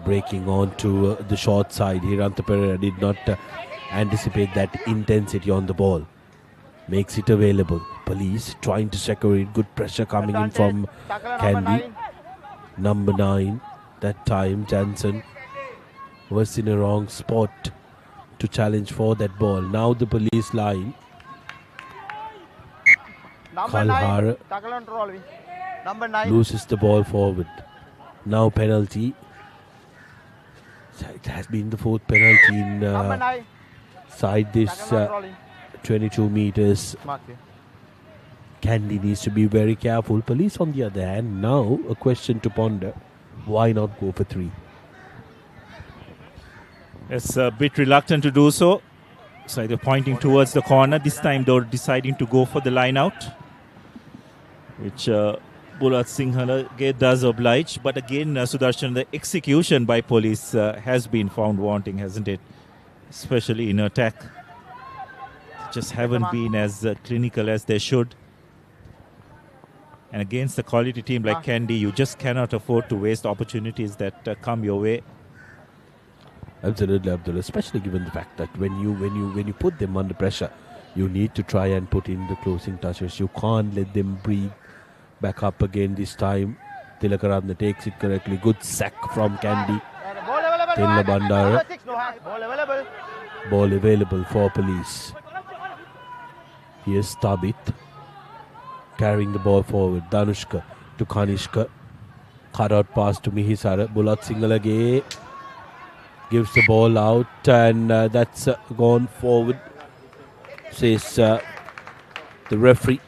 Breaking on to the short side here. ThePapare did not anticipate that intensity on the ball. Makes it available. Police trying to secure it. Good pressure coming in from Kandy. Number 9. That time Jansen was in a wrong spot to challenge for that ball. Now the police line. Number 9. Kalhara Tackle on roll. Number 9. loses the ball forward. Now penalty. It has been the 4th penalty in Number 9. side this Tackle on rolling. 22 meters. Mark it. Kandy needs to be very careful. Police on the other hand, now a question to ponder. Why not go for 3? It's a bit reluctant to do so. So they're pointing towards the corner. This time they're deciding to go for the line out, which Bulat Singhale does oblige. But again, Sudarshan, the execution by police has been found wanting, hasn't it? Especially in attack. Just haven't been as clinical as they should. And against a quality team like Kandy, you just cannot afford to waste opportunities that come your way. Absolutely, Abdullah. Especially given the fact that when you put them under pressure, you need to try and put in the closing touches. You can't let them breathe back up again this time. Tilakaranda takes it correctly. Good sack from Kandy. Tilla Bandara. Ball available for police. Here's Tabit carrying the ball forward. Danushka to Kanishka. Cut out pass to Mihisara. Bulat Singhale gives the ball out, and that's gone forward, says the referee.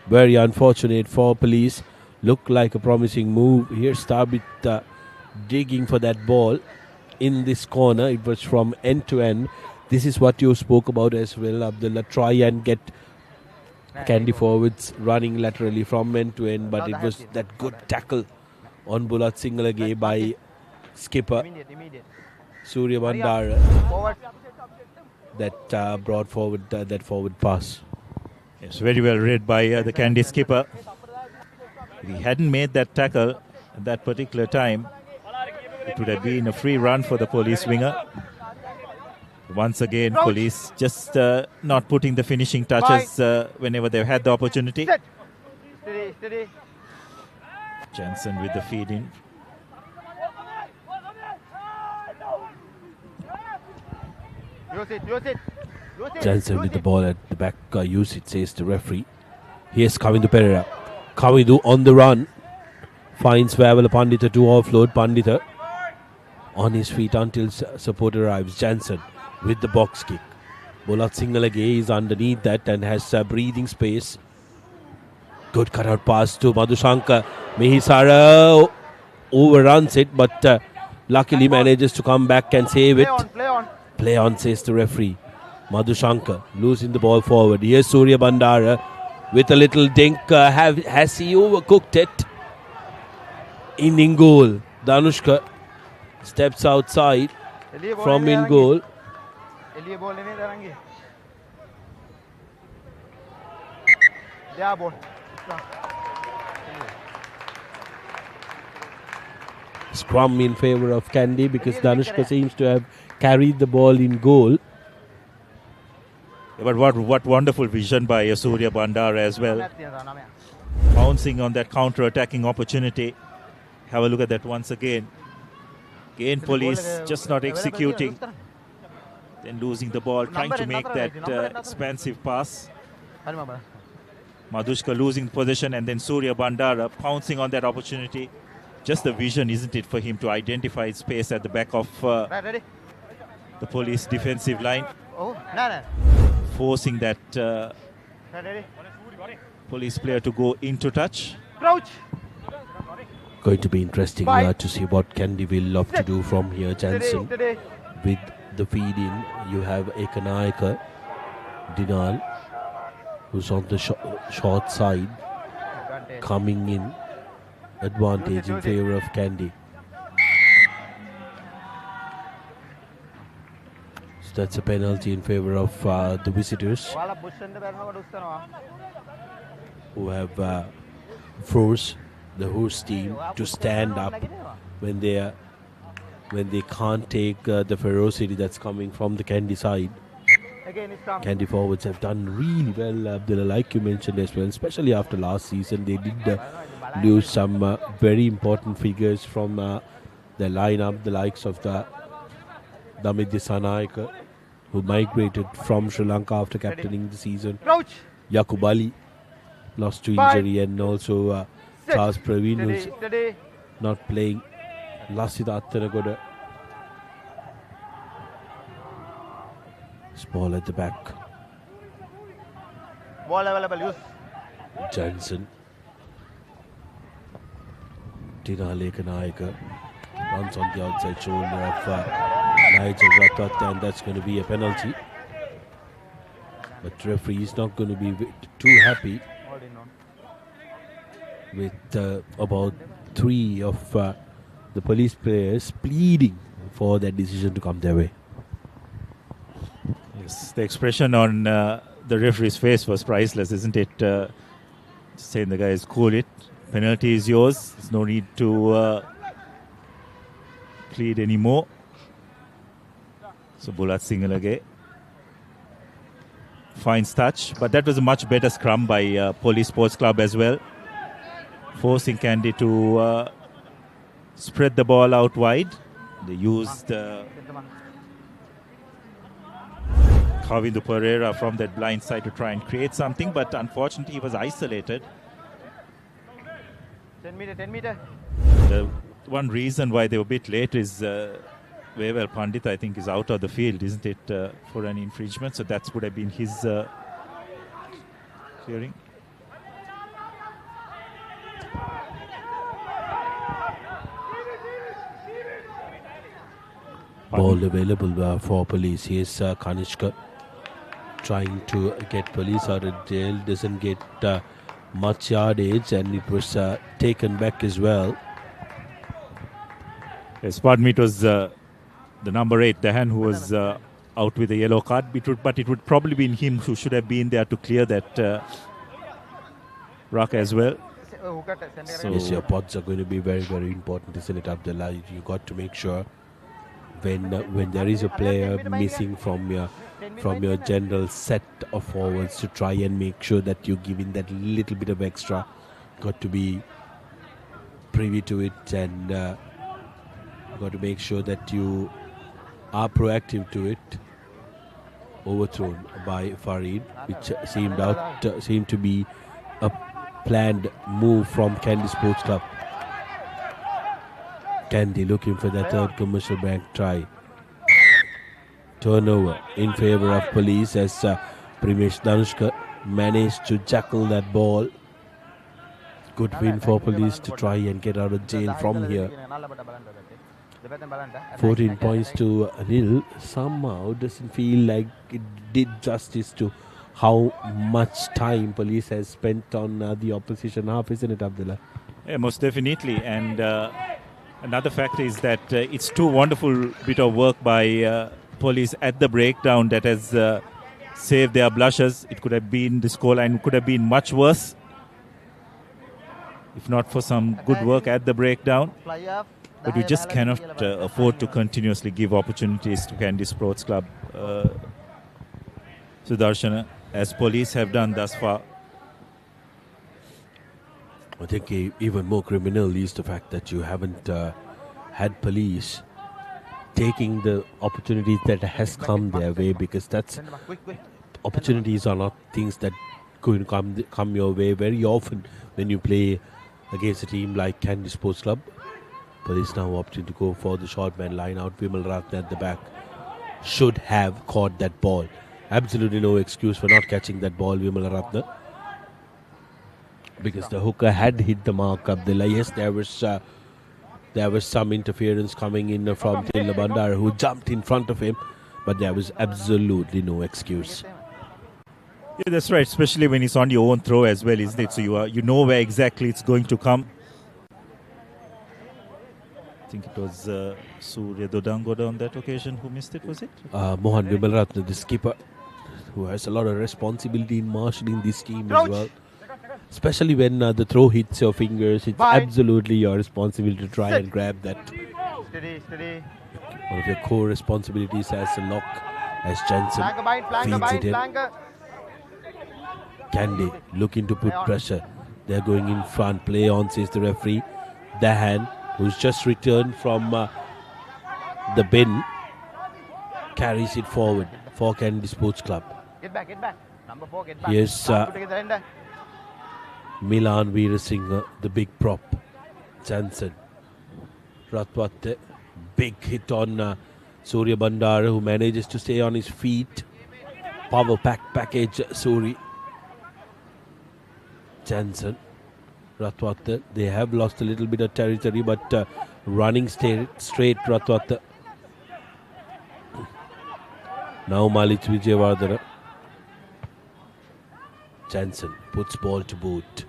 Very unfortunate for police. Looked like a promising move. Here's Tabit digging for that ball in this corner. It was from end to end. This is what you spoke about as well, Abdullah. Try and get Kandy forwards running laterally from end to end, but it was that good tackle on Bulat Singalage by skipper Immediate. Surya Bandara Forward. that brought forward that forward pass. It's very well read by the Kandy skipper. If he hadn't made that tackle at that particular time, it would have been a free run for the police winger. Once again, police just not putting the finishing touches whenever they've had the opportunity. Steady. Jansen with the feed in. Use it. Jansen with the ball at the back. Use it, says the referee. Here's Kavindu Pereira. Kavindu on the run. Finds Vavala Pandita to offload. Pandita on his feet until support arrives. Jansen with the box kick. Bulat Singalage is underneath that and has breathing space. Good cutout pass to Madhushankar. Mehisara overruns it, but luckily manages to come back and save it. Play on, says the referee. Madhushankar losing the ball forward. Here's Surya Bandara with a little dink. Has he overcooked it? In goal. Danushka steps outside from in goal. Scrum in favour of Kandy because Danushka seems to have carried the ball in goal. But what wonderful vision by Surya Bandara as well. Pouncing on that counter-attacking opportunity. Have a look at that once again. Again, police just not executing. Then losing the ball, trying to make that expansive pass. Madhushka losing possession, and then Surya Bandara pouncing on that opportunity. Just the vision, isn't it, for him to identify space at the back of the police defensive line. Forcing that police player to go into touch. Going to be interesting to see what Kandy will love to do from here. Jansen with the feed in. You have Ekanayaka, Dinal, who's on the short side, coming in. Advantage in favour of Kandy. So that's a penalty in favour of the visitors, who have forced the host team to stand up when they can't take the ferocity that's coming from the Kandy side. Kandy forwards have done really well, Abdullah, like you mentioned as well, especially after last season. They did lose some very important figures from their lineup, the likes of the Damit Disanaika, who migrated from Sri Lanka after captaining the season. Yakub Ali lost to injury, and also Charles Praveen, who's not playing. Lasita Attanagoda. Ball at the back. Ball available, use. Jansen. Dinale Kanayaka runs on the outside shoulder of Nigel Ratat, and that's going to be a penalty. But referee is not going to be too happy with about 3 of the police players pleading for that decision to come their way. Yes, the expression on the referee's face was priceless, isn't it? Saying the guys, cool it. Penalty is yours. There's no need to plead anymore. So Bulat Singalage finds touch, but that was a much better scrum by Police Sports Club as well, forcing Kandy to spread the ball out wide. They used Kavindu Pereira from that blind side to try and create something, but unfortunately he was isolated. 10 meter. The one reason why they were a bit late is Veval Pandit, I think, is out of the field, isn't it, for an infringement? So that would have been his clearing. Ball available for police. Here's Kanishka trying to get police out of jail. Doesn't get much yardage, and it was taken back as well. Yes, pardon me, it was the number 8, Dahan, who was out with a yellow card. But it would probably be him who should have been there to clear that ruck as well. So yes, your pods are going to be very, very important, isn't it, Abdullah? You got to make sure when there is a player missing from your general set of forwards to try and make sure that you're giving that little bit of extra. Got to be privy to it, and got to make sure that you are proactive to it. Overthrown by Farid, which seemed to be a planned move from Kandy Sports Club. Kandy looking for that third commercial bank try. Turnover in favor of police as Primesh Danushka managed to jackal that ball. Good win for police to try and get out of jail from here. 14 points to nil somehow doesn't feel like it did justice to how much time police has spent on the opposition half, isn't it, Abdullah? Yeah, most definitely. And another factor is that it's too wonderful bit of work by police at the breakdown that has saved their blushes. It could have been, the scoreline could have been much worse if not for some good work at the breakdown. But we just cannot afford to continuously give opportunities to Kandy Sports Club, Sudarshana, as police have done thus far. I think even more criminal is the fact that you haven't had police taking the opportunities that has come their way, because that's opportunities are not things that going to come your way very often when you play against a team like Kandy Sports Club. Police now opting to go for the short man line out. Vimal Ratna at the back should have caught that ball. Absolutely no excuse for not catching that ball, Vimal Ratna, because the hooker had hit the mark, Abdullah. Yes, there was some interference coming in from Tilla Bandar, who jumped in front of him, but there was absolutely no excuse. Yeah, that's right, especially when it's on your own throw as well, isn't it? So you know where exactly it's going to come. I think it was Surya Dodangoda on that occasion who missed it, was it? Mohan Vimalratna, the skipper, who has a lot of responsibility in marshalling this team as well. Especially when the throw hits your fingers, it's absolutely your responsibility to try and grab that. Steady. One of your core responsibilities as a lock, as Jansen feeds it in. Kandy looking to put pressure. They're going in front. Play on, says the referee. Dahan, who's just returned from the bin, carries it forward for Kandy Sports Club. Get back. Number 4, get back. Here's Milan Veerasinghe, the big prop. Jansen. Ratwate, big hit on Surya Bandara, who manages to stay on his feet. Power package Suri. Jansen. Ratwate, they have lost a little bit of territory, but running straight Ratwate. Now Malik Vijayawardena. Jansen puts ball to boot.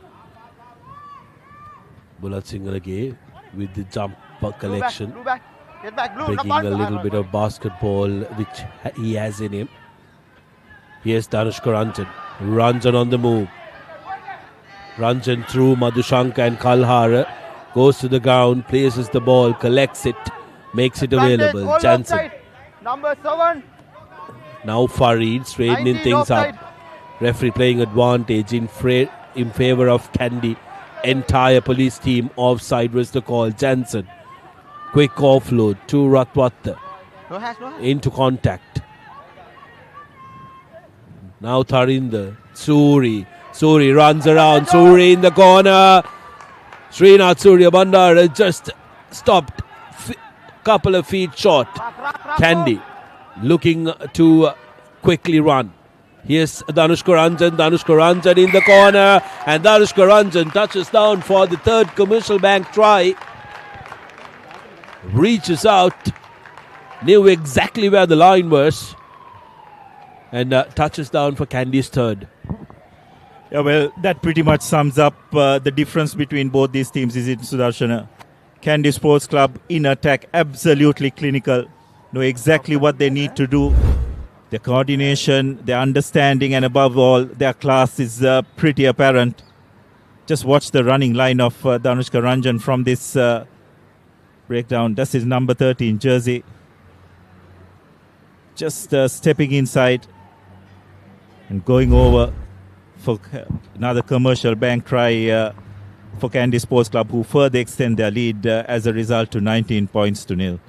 Bulat Singalage with the jump collection. Get back, Blue. Bringing a little bit of basketball which he has in him. Here's Danushka Ranjan. Ranjan on the move. Ranjan through Madhushanka and Kalhara. Goes to the ground, places the ball, collects it, makes it available. Jansen. Number 7. Now Farid straightening things up. Referee playing advantage in favor of Kandy. Entire police team offside was the call. Jansen. Quick offload to Ratwate. Into contact. Now Tharinder. Suri runs around. Suri in the corner. Srinath Surya Bandar just stopped. Couple of feet short. Kandy looking to quickly run. Here's Danushka Ranjan in the corner, and Danushka Ranjan touches down for the third commercial bank try. Reaches out, knew exactly where the line was. And touches down for Kandy's third. Yeah, well, that pretty much sums up the difference between both these teams, is it, Sudarshana? Kandy Sports Club in attack, absolutely clinical, know exactly what they need to do. Their coordination, their understanding, and above all, their class is pretty apparent. Just watch the running line of Danushka Ranjan from this breakdown. That's his number 13 jersey. Just stepping inside and going over for another commercial bank try for Kandy Sports Club, who further extend their lead as a result to 19 points to nil.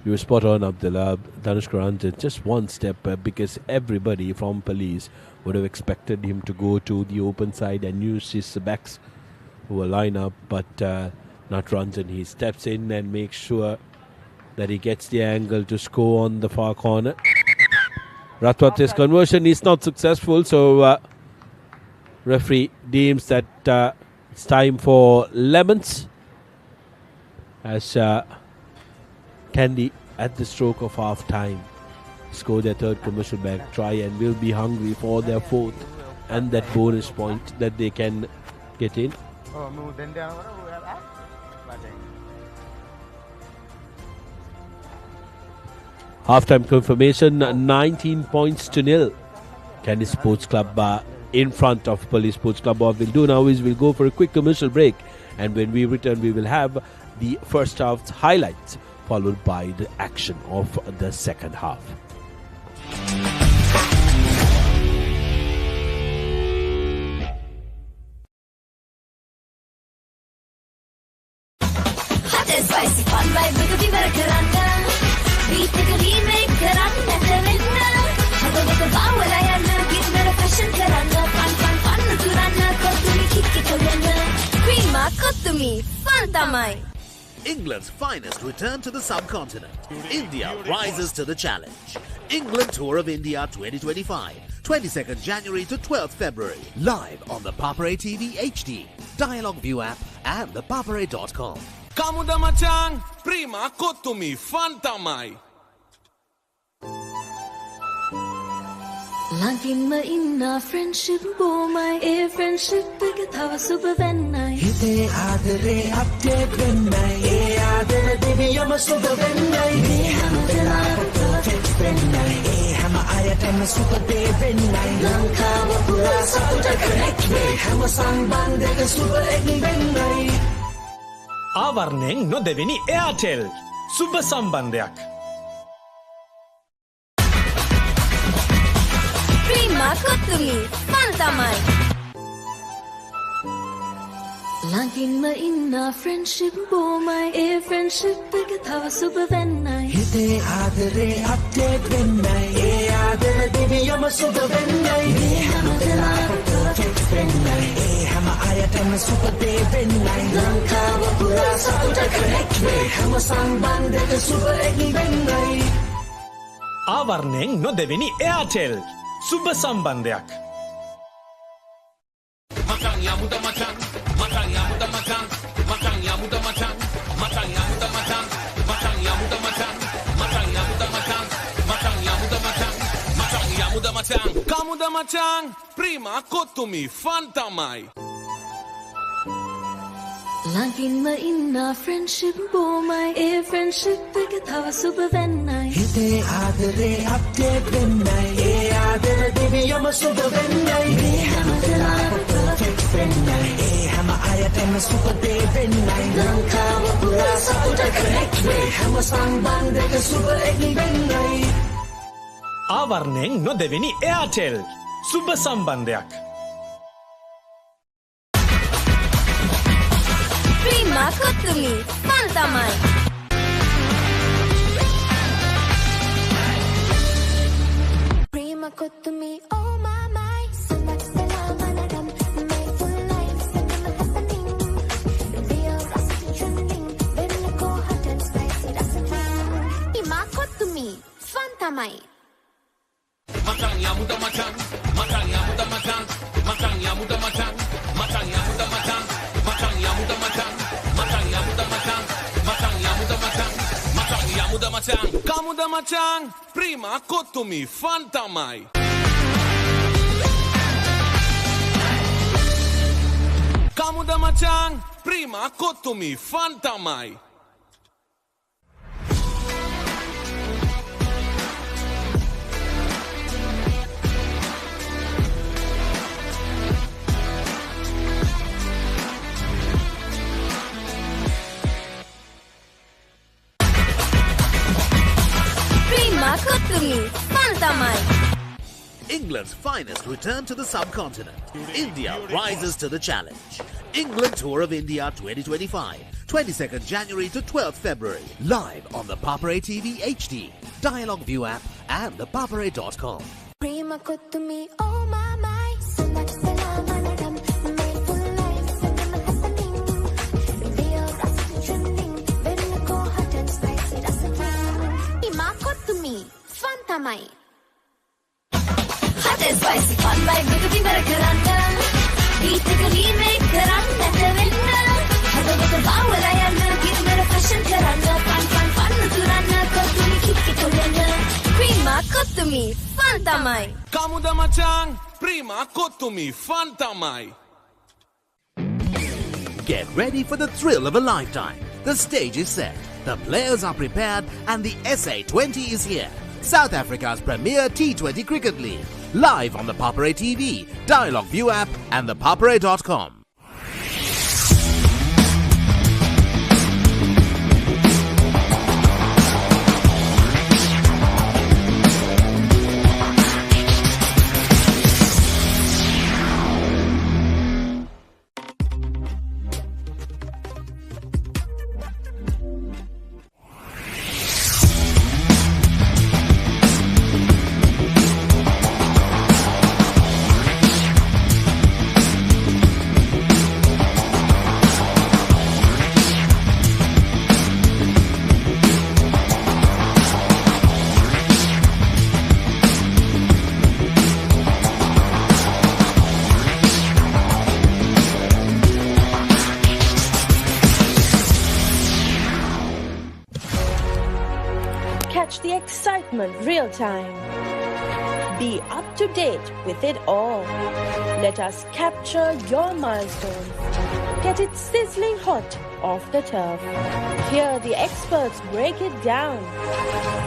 You were spot on, Abdullah. Danushka Ranjan, just one step because everybody from police would have expected him to go to the open side and use his backs who will line up, but not Ranjan. He steps in and makes sure that he gets the angle to score on the far corner. Ratwat's conversion is not successful, so referee deems that it's time for lemons as Kandy at the stroke of half time score their third commercial bank try and will be hungry for their fourth and that bonus point that they can get in. Half-time confirmation, 19 points to nil. Kandy Sports Club in front of Police Sports Club. What we'll do now is we'll go for a quick commercial break, and when we return we will have the first half's highlights followed by the action of the second half. Hot and spicy fun vibe with a fever karanga. Beat the remake karanga karanga. Hado with the wow I am give me a fashion karanga. Fun turana kotumi kikki karanga. Prima kotumi fun tamai. England's finest return to the subcontinent. India rises to the challenge. England Tour of India 2025, 22nd January to 12th February. Live on the Papare TV HD, Dialog ViU App and ThePapare.com. Kamuda macang, prima kotumi fantamai. Langin ma inna friendship bo my a friendship big thawa super vennai. Hite adare update vennai. E adare diviyama super vennai. Me hamdala perfect vennai. E hama ayatama super day vennai. Lankawa pura sabuta connect me. Hama sangbandeka super egg vennai. ආවරණයෙන් නොදෙවෙනි Airtel සුබ සම්බන්ධයක්. Prima kotumi fun tamai. Langin ma inna friendship bo my a friendship big thawa super vennai. Hite adare update vennai. E adare diviyama super vennai. Me hamdala perfect vennai. E hama ayatama super day vennai. Lankawa pura sabuta connect me. Hama sangbandeka super egg vennai. ආවරණයෙන් නොදෙවෙනි Airtel සුබ සම්බන්ධයක්. Macang ya muda macang, macang ya muda macang, macang ya muda macang, macang ya muda macang, macang ya muda macang, macang ya muda macang, macang ya muda macang, macang ya muda macang. Kamuda macang, prima kotumi fantamai. Langin ma inna friendship bo my a friendship big thawa super vennai. Hite adare update vennai. E adare diviyama super vennai. Me hamdala perfect vennai. E hama ayatama super day vennai. Lankawa pura sabuta connect me. Hama sangbandeka super egg vennai. ආවරණයෙන් නොදෙවෙනි Airtel සුබ සම්බන්ධයක්. Prima kotumi fun tamai. Prima kotumi oh my my. Samat salamanadam. My full life cinema happening. Real rusty trending. Very go hot and spicy recipe. Prima kotumi fun tamai. Macang ya muda macang, macang ya muda macang, macang ya muda macang, macang ya muda macang, macang ya muda macang, macang ya muda macang, macang ya muda macang, macang ya muda macang. Kamuda macang, prima kottumi fantamai. Kamuda macang, prima kottumi fantamai. England's finest return to the subcontinent. India rises to the challenge. England Tour of India 2025, 22nd January to 12th February. Live on the Papare TV HD, Dialog ViU App and ThePapare.com. Prima kottumi, oh my my, salat salamanam, made full life, cinema happening. Real rust trending, very go hot and spicy recipe. Prima kottumi, fantamai. Hot and spicy, fun by Biggie Marakaranda. Beat the remake, Karanda, the winner. Have a little vowel, I am the giver of fashion, Karanda. Fun, Turana, kottumi, kick it over. Prima kottumi, fantamai. Kamuda macang, prima kottumi fantamai. Get ready for the thrill of a lifetime. The stage is set, the players are prepared, and the SA20 is here. South Africa's premier T20 Cricket League. Live on the Papare TV, Dialog ViU App and ThePapare.com. Catch the excitement real time. Be up to date with it all. Let us capture your milestones. Get it sizzling hot off the turf. Hear the experts break it down.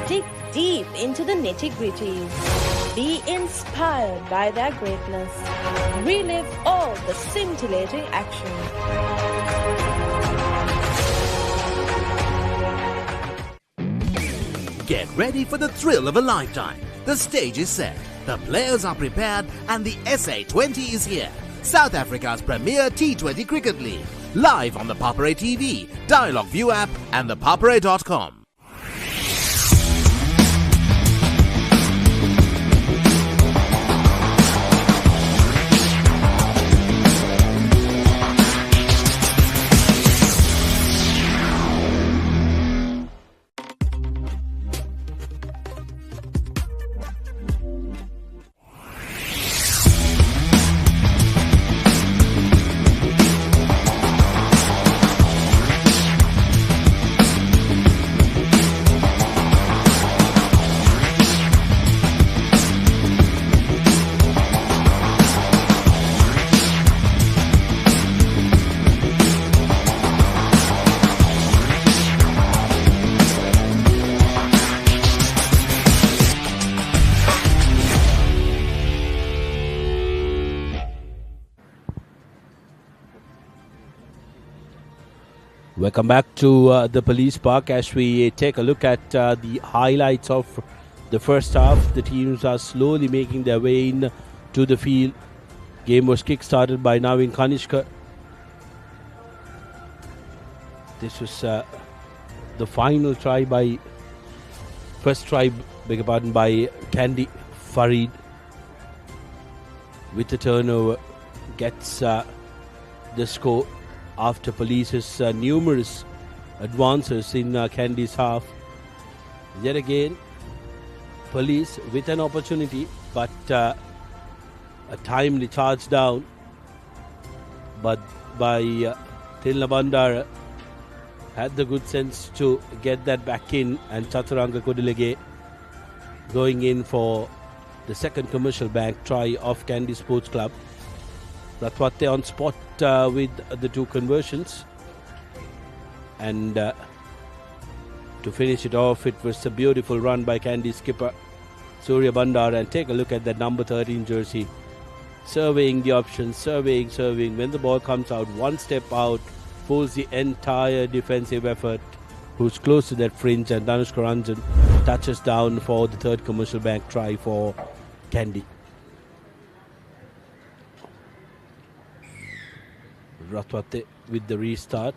Dig deep into the nitty-gritties. Be inspired by their greatness. Relive all the scintillating action. Get ready for the thrill of a lifetime. The stage is set, the players are prepared, and the SA20 is here. South Africa's premier T20 Cricket League. Live on the Papare TV, Dialog ViU App and ThePapare.com. Welcome back to the police park as we take a look at the highlights of the first half. The teams are slowly making their way in to the field. Game was kick-started by Navin Kanishka. This was the final try by, first try, beg your pardon, by Kandy. Farid with the turnover gets the score after Police's numerous advances in Kandy's half. Yet again, Police with an opportunity, but a timely charge down, but by Tilna Bandara had the good sense to get that back in, and Chaturanga Kodilege going in for the second commercial bank try of Kandy Sports Club. Ratwate on spot with the two conversions. And to finish it off, it was a beautiful run by Kandy skipper Surya Bandar. And take a look at that number 13 jersey. Surveying the options, surveying. When the ball comes out, one step out, pulls the entire defensive effort, who's close to that fringe, and Danushka Ranjan touches down for the third commercial bank try for Kandy. Ratwate with the restart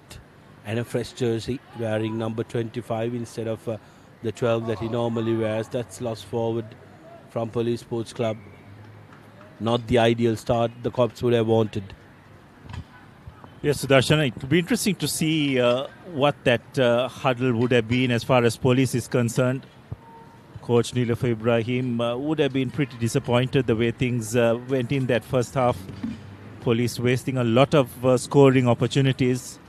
and a fresh jersey, wearing number 25 instead of the 12 that he normally wears. That's lost forward from Police Sports Club. Not the ideal start the Cops would have wanted. Yes, Sudarshan, it would be interesting to see what that huddle would have been as far as Police is concerned. Coach Nilofer Ibrahim would have been pretty disappointed the way things went in that first half. Police wasting a lot of scoring opportunities.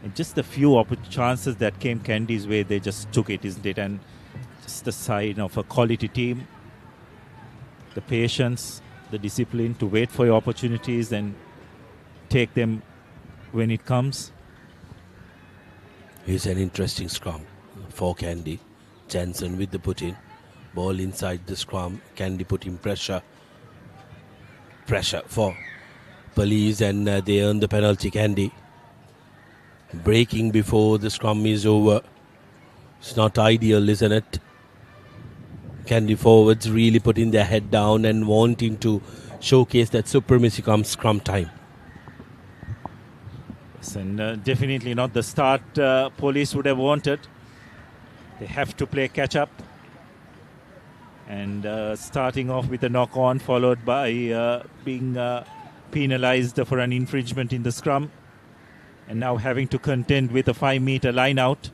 And just a few chances that came Kandy's way, they just took it, isn't it? And just the sign of a quality team. The patience, the discipline to wait for your opportunities and take them when it comes. Here's an interesting scrum for Kandy. Jansen with the put-in. Ball inside the scrum. Kandy putting pressure. Pressure for Police, and they earn the penalty. Kandy breaking before the scrum is over. It's not ideal, isn't it? Kandy forwards really putting their head down and wanting to showcase that supremacy come scrum time. Yes, and definitely not the start Police would have wanted. They have to play catch-up. And starting off with a knock-on, followed by being penalized for an infringement in the scrum. And now having to contend with a 5-meter line-out.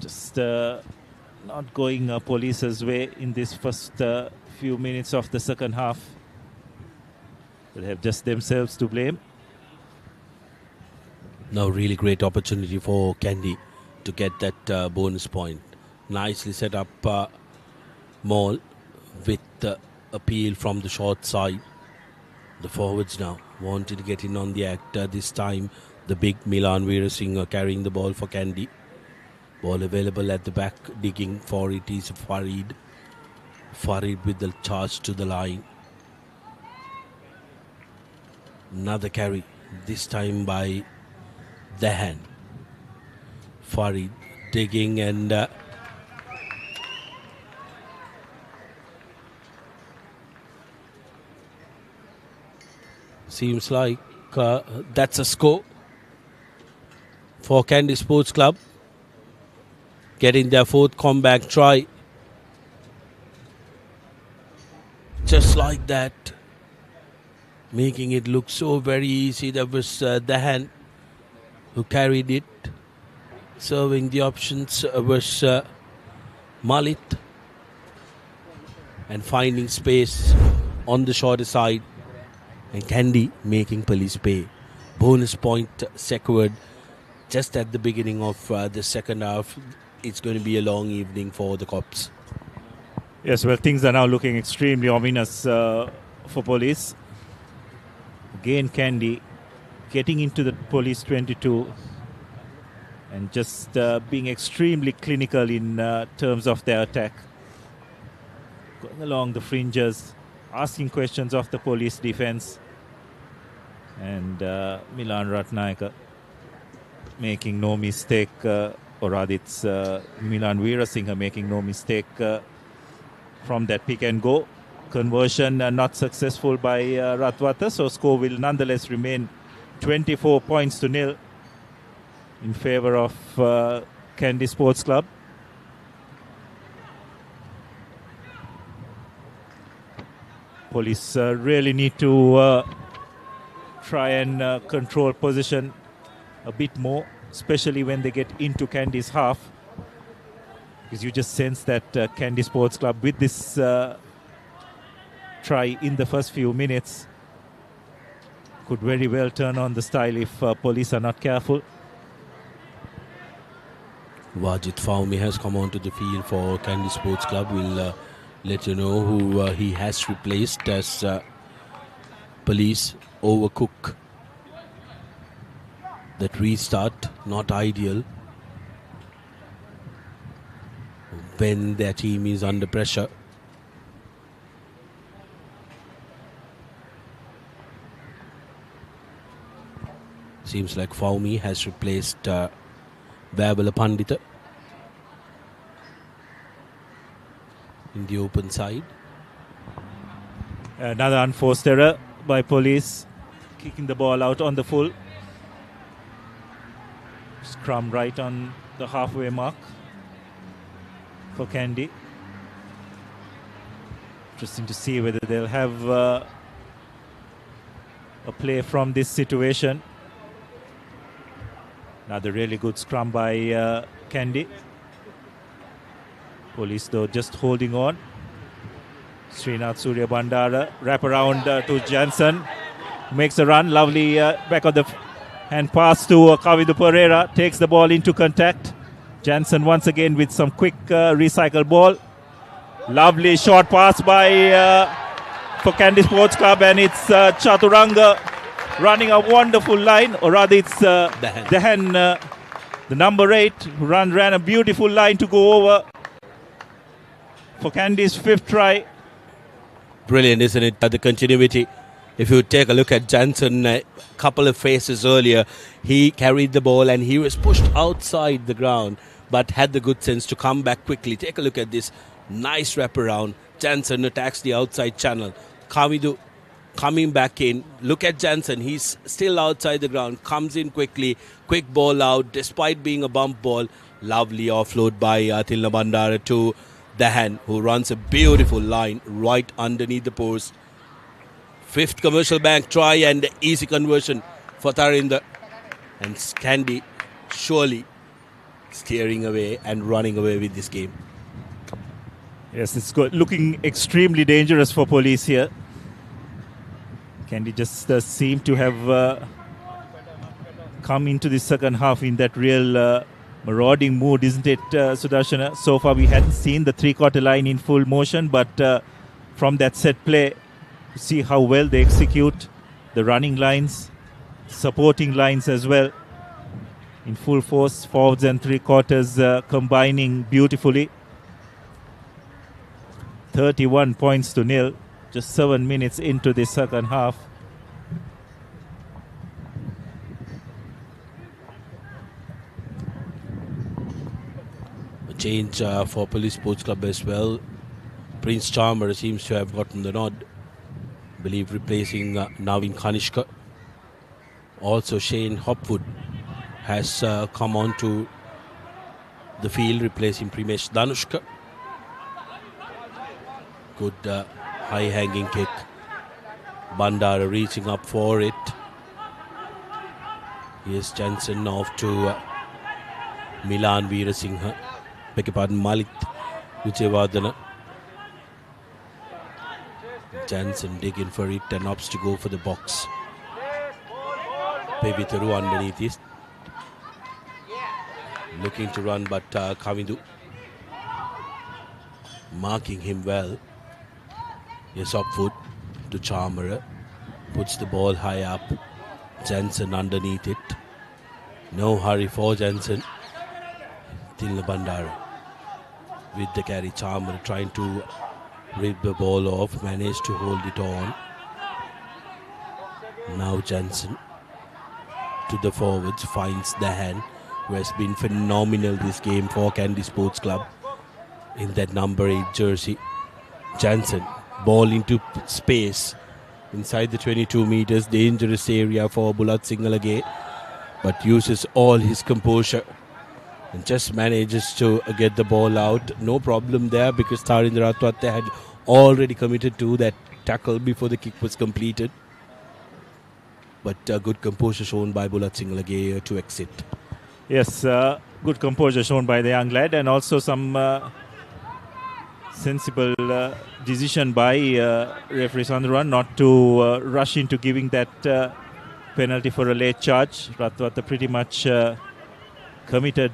Just not going Police's way in this first few minutes of the second half. They have just themselves to blame. Now really great opportunity for Kandy to get that bonus point. Nicely set up Maul with appeal from the short side. The forwards now wanted to get in on the act. This time the big Milan Veerasinghe carrying the ball for Kandy. Ball available at the back, digging for it is Farid. Farid with the charge to the line. Another carry, this time by Dahan. Farid digging and seems like that's a score for Kandy Sports Club. Getting their fourth comeback try. Just like that. Making it look so very easy. That was Dahan who carried it. Serving the options was Malit. And finding space on the shorter side. And Kandy making Police pay. Bonus point secured just at the beginning of the second half. It's going to be a long evening for the Cops. Yes, well, things are now looking extremely ominous for Police. Again, Kandy getting into the Police 22 and just being extremely clinical in terms of their attack. Going along the fringes, asking questions of the Police defense. And Milan Ratnayaka making no mistake, or rather it's Milan Veerasinghe making no mistake from that pick and go. Conversion not successful by Ratwate, so score will nonetheless remain 24 points to nil in favor of Kandy Sports Club. Police really need to try and control possession a bit more, especially when they get into Kandy's half, because you just sense that Kandy Sports Club with this try in the first few minutes could very well turn on the style if Police are not careful. Wajid Faumi has come onto the field for Kandy Sports Club. We'll let you know who he has replaced as Police Overcook. That restart, not ideal when their team is under pressure. Seems like Faumi has replaced Vabala Pandita in the open side. Another unforced error by Police, kicking the ball out on the full. Scrum right on the halfway mark for Kandy. Interesting to see whether they'll have a play from this situation. Another really good scrum by Kandy. Police though just holding on. Srinath Surya Bandara wrap around to Jansen. Makes a run. Lovely back of the hand pass to Kavidu Pereira. Takes the ball into contact. Jansen once again with some quick recycle ball. Lovely short pass by for Kandy Sports Club, and it's Chaturanga running a wonderful line, or rather it's Dehan, the number 8, who ran a beautiful line to go over for Kandy's 5th try. Brilliant, isn't it? The continuity. If you take a look at Jansen, a couple of phases earlier, he carried the ball and he was pushed outside the ground, but had the good sense to come back quickly. Take a look at this nice wraparound. Jansen attacks the outside channel. Kamidu coming back in. Look at Jansen. He's still outside the ground. Comes in quickly. Quick ball out despite being a bump ball. Lovely offload by Tilna Bandara to Dahan, who runs a beautiful line right underneath the post. 5th commercial bank try and easy conversion for Tarinder. And Kandy surely steering away and running away with this game. Yes, it's good. Looking extremely dangerous for Police here. Kandy just seemed to have come into the second half in that real marauding mood, isn't it, Sudarshana? So far we hadn't seen the 3/4 line in full motion, but from that set play, see how well they execute the running lines, supporting lines as well, in full force, forwards and 3/4 combining beautifully. 31 points to nil, just 7 minutes into the second half. A change for Police Sports Club as well. Prince Charmer seems to have gotten the nod. I believe replacing Naveen Kanishka. Also Shane Hopwood has come on to the field, replacing Primesh Danushka. Good high-hanging kick. Bandara reaching up for it. Here's Jansen off to Milan Veerasinghe. Beg your pardon, Malik Vijayavardhana. Jansen digging for it and opts to go for the box. Pevitaru underneath it. Looking to run, but Kavindu marking him well. Yes, up foot to Charmer. Puts the ball high up. Jansen underneath it. No hurry for Jansen. Tilna Bandara with the carry. Charmer trying to rip the ball off. Managed to hold it on. Now Jansen to the forwards. Finds the hand, who has been phenomenal this game for Kandy Sports Club in that number 8 jersey. Jansen. Ball into space inside the 22 meters, dangerous area for Bulat Singalage, but uses all his composure and just manages to get the ball out. No problem there because Tharindra Atwate had already committed to that tackle before the kick was completed. But good composure shown by Bulat Singalage to exit. Yes, good composure shown by the young lad, and also some sensible decision by referee Sandhuran not to rush into giving that penalty for a late charge. Ratwata pretty much committed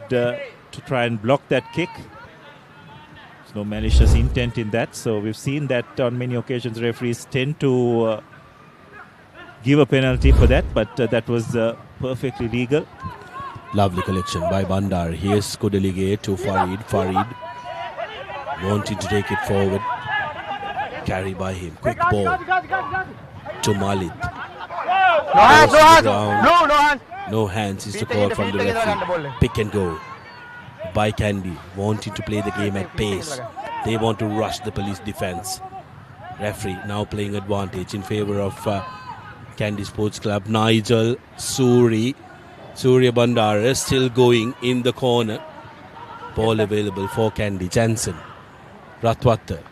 to try and block that kick. There's no malicious intent in that. So we've seen that on many occasions referees tend to give a penalty for that, but that was perfectly legal. Lovely collection by Bandar. Here's Kodelige to Farid. Farid wanting to take it forward. Carry by him. Quick ball to Malik. No hands, no hands. No hands. No hands is the call from the referee. Pick and go by Kandy. Wanting to play the game at pace. They want to rush the police defense. Referee now playing advantage in favor of Kandy Sports Club. Nigel Surya Bandara still going in the corner. Ball available for Kandy. Jansen. Ratwatta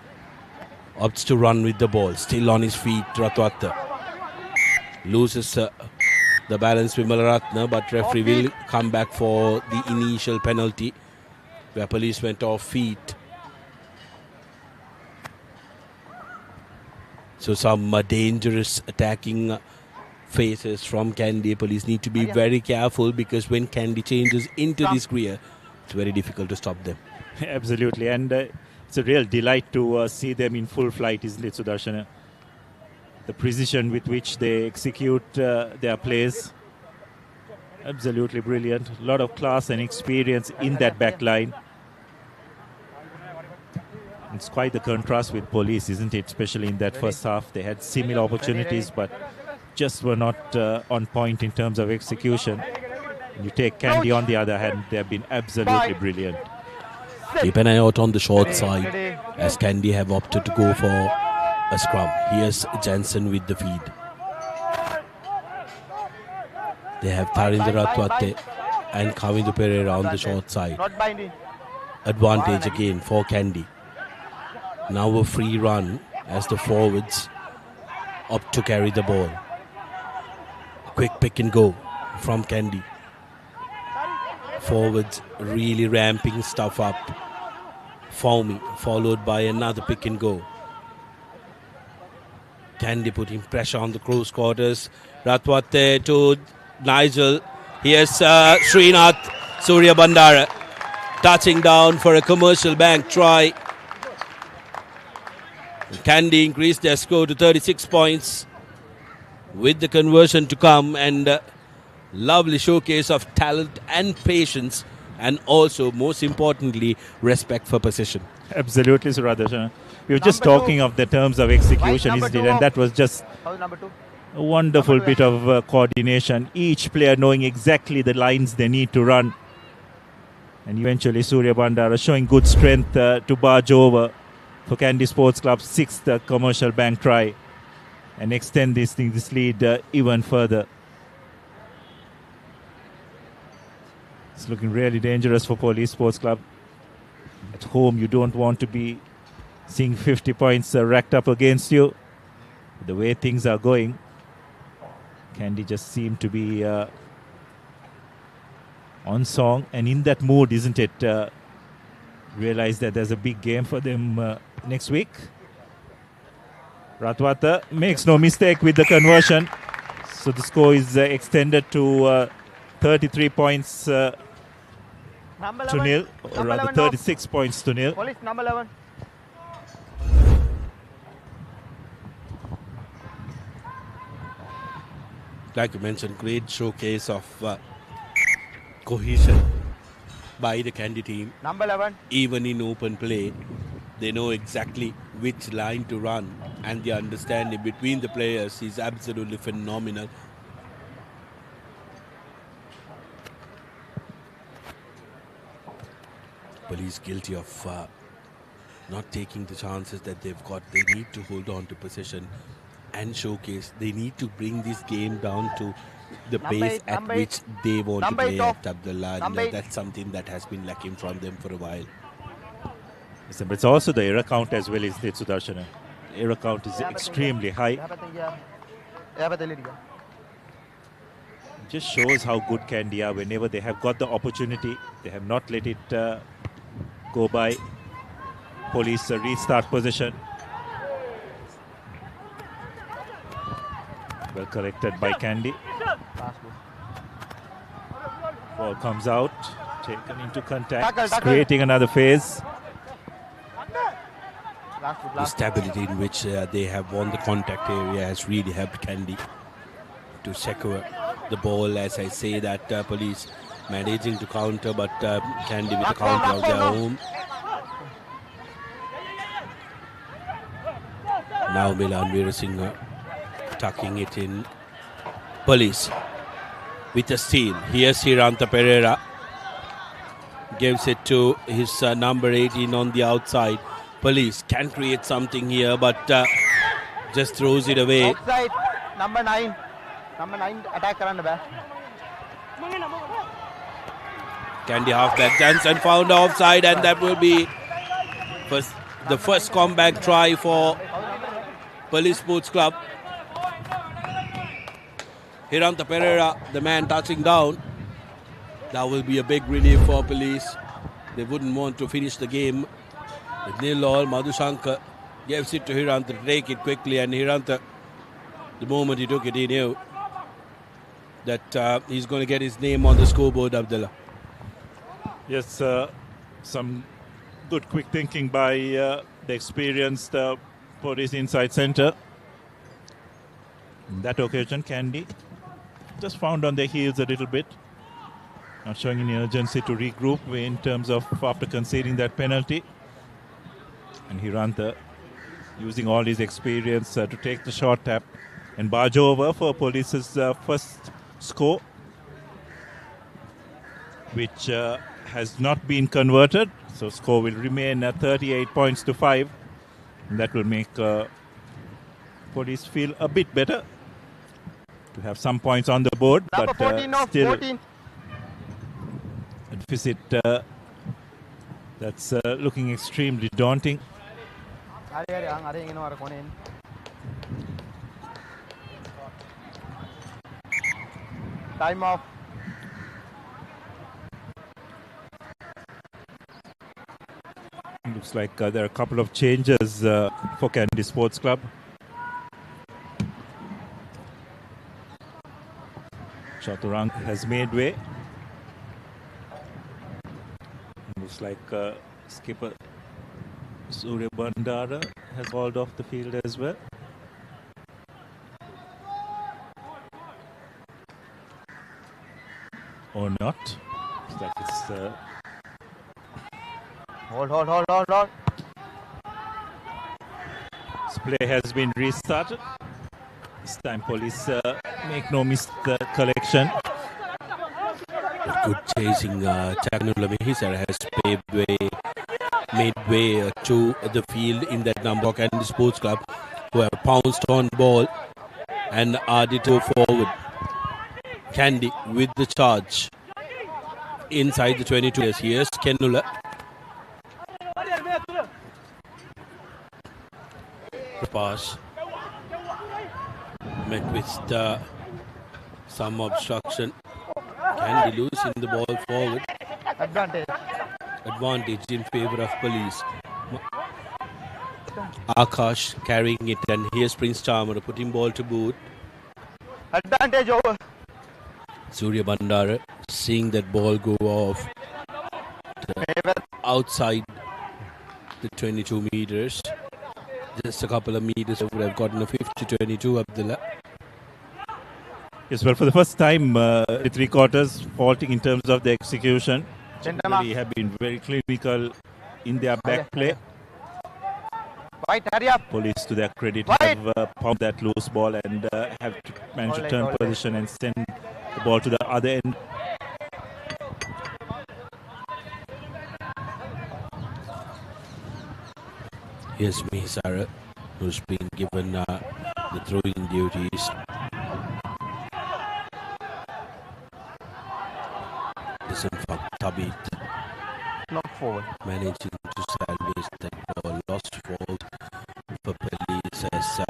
opts to run with the ball. Still on his feet, Ratwatta. Loses the balance with Malaratna, but referee will come back for the initial penalty where police went off feet. So some dangerous attacking phases from Kandy. Police need to be very careful because when Kandy changes into this gear, it's very difficult to stop them. Absolutely, and it's a real delight to see them in full flight, isn't it, Sudarshana? The precision with which they execute their plays, absolutely brilliant. A lot of class and experience in that back line. It's quite the contrast with police, isn't it? Especially in that first half. They had similar opportunities, but just were not on point in terms of execution. You take Kandy on the other hand, they have been absolutely brilliant. Keep an eye out on the short side as Kandy have opted to go for a scrum. Here's Jansen with the feed. They have Tharinder Ratwate and Kavindu Pereira on the short side. Advantage again for Kandy. Now a free run as the forwards opt to carry the ball. Quick pick and go from Kandy. Forwards really ramping stuff up. Foaming, followed by another pick and go. Kandy putting pressure on the close quarters. Ratwate to Nigel. Here's Srinath Surya Bandara touching down for a commercial bank try. Kandy increased their score to 36 points with the conversion to come, and lovely showcase of talent and patience, and also most importantly respect for position. Absolutely, Suradharshana. We were just talking of the terms of execution, isn't it? And that was just a wonderful bit of coordination. Each player knowing exactly the lines they need to run. And eventually Surya Bandara showing good strength to barge over for Kandy Sports Club's sixth commercial bank try and extend this lead even further. It's looking really dangerous for Police Sports Club. At home, you don't want to be seeing 50 points racked up against you. The way things are going, Kandy just seemed to be on song and in that mood, isn't it? Realize that there's a big game for them next week. Ratwata makes no mistake with the conversion. So the score is extended to 33 points to nil, or rather 36 points to nil. Police number 11. Like you mentioned, great showcase of cohesion by the Kandy team. Number 11. Even in open play, they know exactly which line to run, and the understanding between the players is absolutely phenomenal. Police guilty of not taking the chances that they've got. They need to hold on to possession and showcase. They need to bring this game down to the pace at which they want to play at Abdullah. And that's something that has been lacking from them for a while. Listen, but it's also the error count as well, isn't it, Sudarshana? Error count is extremely high. Just shows how good Kandy are. Whenever they have got the opportunity, they have not let it go by. Police restart possession. Well corrected by Kandy. Ball comes out Taken into contact, creating another phase. The stability in which they have won the contact area has really helped Kandy to secure the ball. As I say that police managing to counter, but Kandy with the counter of their own. Now Milan Veerasinghe tucking it in. Police with a steal. Here's Hiranta Pereira. Gives it to his number 18 on the outside. Police can create something here, but just throws it away. Outside, number 9. Number 9 attack around the back. Kandy halfback Johnson found offside, and that will be the first comeback try for Police Sports Club. Hiranta Pereira, the man touching down. That will be a big relief for Police. They wouldn't want to finish the game with 0-0. Madhushankar gives it to Hiranta to take it quickly, and Hiranta, the moment he took it, he knew that he's going to get his name on the scoreboard, Abdullah. Yes, some good quick thinking by the experienced Police inside centre. In that occasion, Kandy just found on their heels a little bit. Not showing any urgency to regroup in terms of after conceding that penalty. And Hiranta using all his experience to take the short tap and barge over for Police's first score, which has not been converted. So score will remain at 38 points to 5. And that will make Police feel a bit better to have some points on the board. Number but 14, no, still 14. A deficit that's looking extremely daunting. Time off. Looks like there are a couple of changes for Kandy Sports Club. Chaturang has made way. Looks like skipper Surya Bandara has hauled off the field as well. Or not. Looks like it's Hold. this play has been restarted. This time Police make no miss the collection. Good chasing. Chagnula Mihisara has made way to the field in that number. Kandy Sports Club, who have pounced on ball and are to go forward. Kandy with the charge inside the 22 years. Here's Kenula. Pass met with some obstruction. Kandy losing the ball forward. Advantage in favor of Police. Akash carrying it, and here's Prince Charmer putting ball to boot. Advantage over. Surya Bandara seeing that ball go off outside the 22 meters. Just a couple of meters would have gotten a 50-22, Abdullah. Yes, well, for the first time, the three quarters faulting in terms of the execution. They have been very clinical in their back play. White, hurry up. Police, to their credit, have pounded that loose ball and have managed to turn position and send the ball to the other end. Here's Mihisara, who's been given the throwing duties. Tabit Not forward. managing to salvage that ball. Lost fault for Police as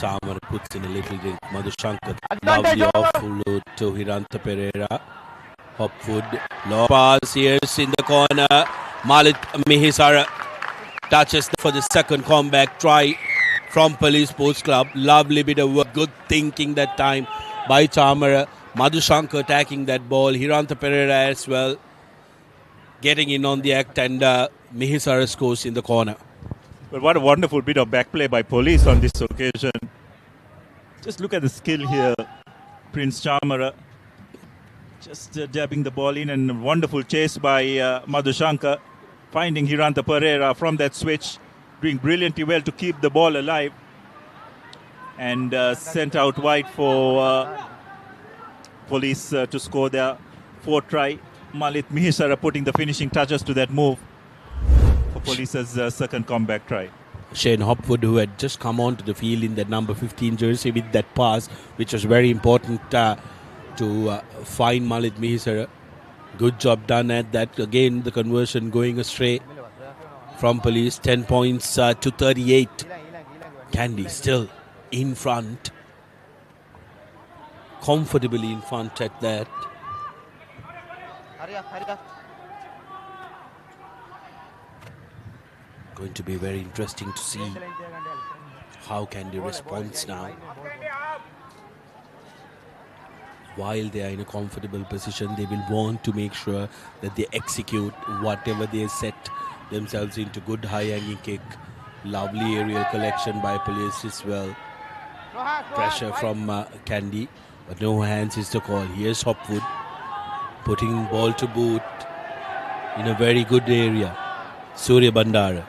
Charmer puts in a little drink. Madhushankar, lovely offload to Hiranta Pereira. Hopwood, low pass, here's in the corner. Malik Mihisara touches for the second comeback try from Police Sports Club. Lovely bit of work, good thinking that time by Charmer. Madhushankar attacking that ball. Hiranta Pereira as well. getting in on the act, and Mihisara scores in the corner. But what a wonderful bit of back play by police on this occasion. Just look at the skill here. Prince Chamara just jabbing the ball in, and a wonderful chase by Madhushankar, finding Hiranta Pereira from that switch, doing brilliantly well to keep the ball alive, and sent out wide for police to score their fourth try. Malit Mihisara putting the finishing touches to that move for police's second comeback try. Shane Hopwood, who had just come onto the field in that number 15 jersey with that pass, which was very important to find Malit Mihisara. Good job done at that. Again, the conversion going astray from police. 10 points to 38. Kandy still in front. Comfortably in front at that. Hurry up. Going to be very interesting to see how Kandy responds now. While they are in a comfortable position, they will want to make sure that they execute whatever they set themselves into. Good high hanging kick. Lovely aerial collection by police as well. Pressure from Kandy, but no hands is the call. Here's Hopwood putting ball to boot in a very good area. Surya Bandara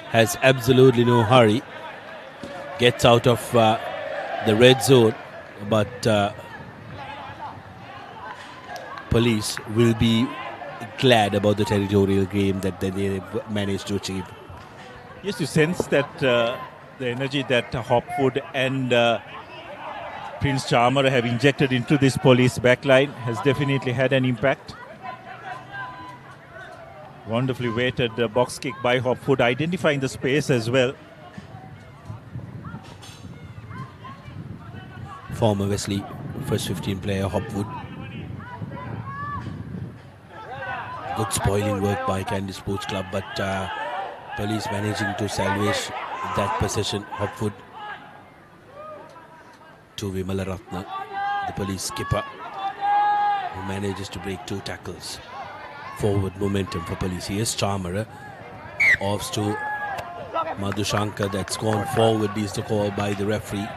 has absolutely no hurry. Gets out of the red zone, but police will be glad about the territorial game that they managed to achieve. Yes, you sense that the energy that Hopwood and Prince Chamara have injected into this police backline has definitely had an impact. Wonderfully weighted box kick by Hopwood, identifying the space as well. Former Wesley first 15 player Hopwood. Good spoiling work by Kandy Sports Club, but police managing to salvage that possession. Hopwood to Vimalaratna, the police skipper, who manages to break 2 tackles. Forward momentum for police. Here's Chamara. Offs to Madhushankar. That's gone forward is the call by the referee.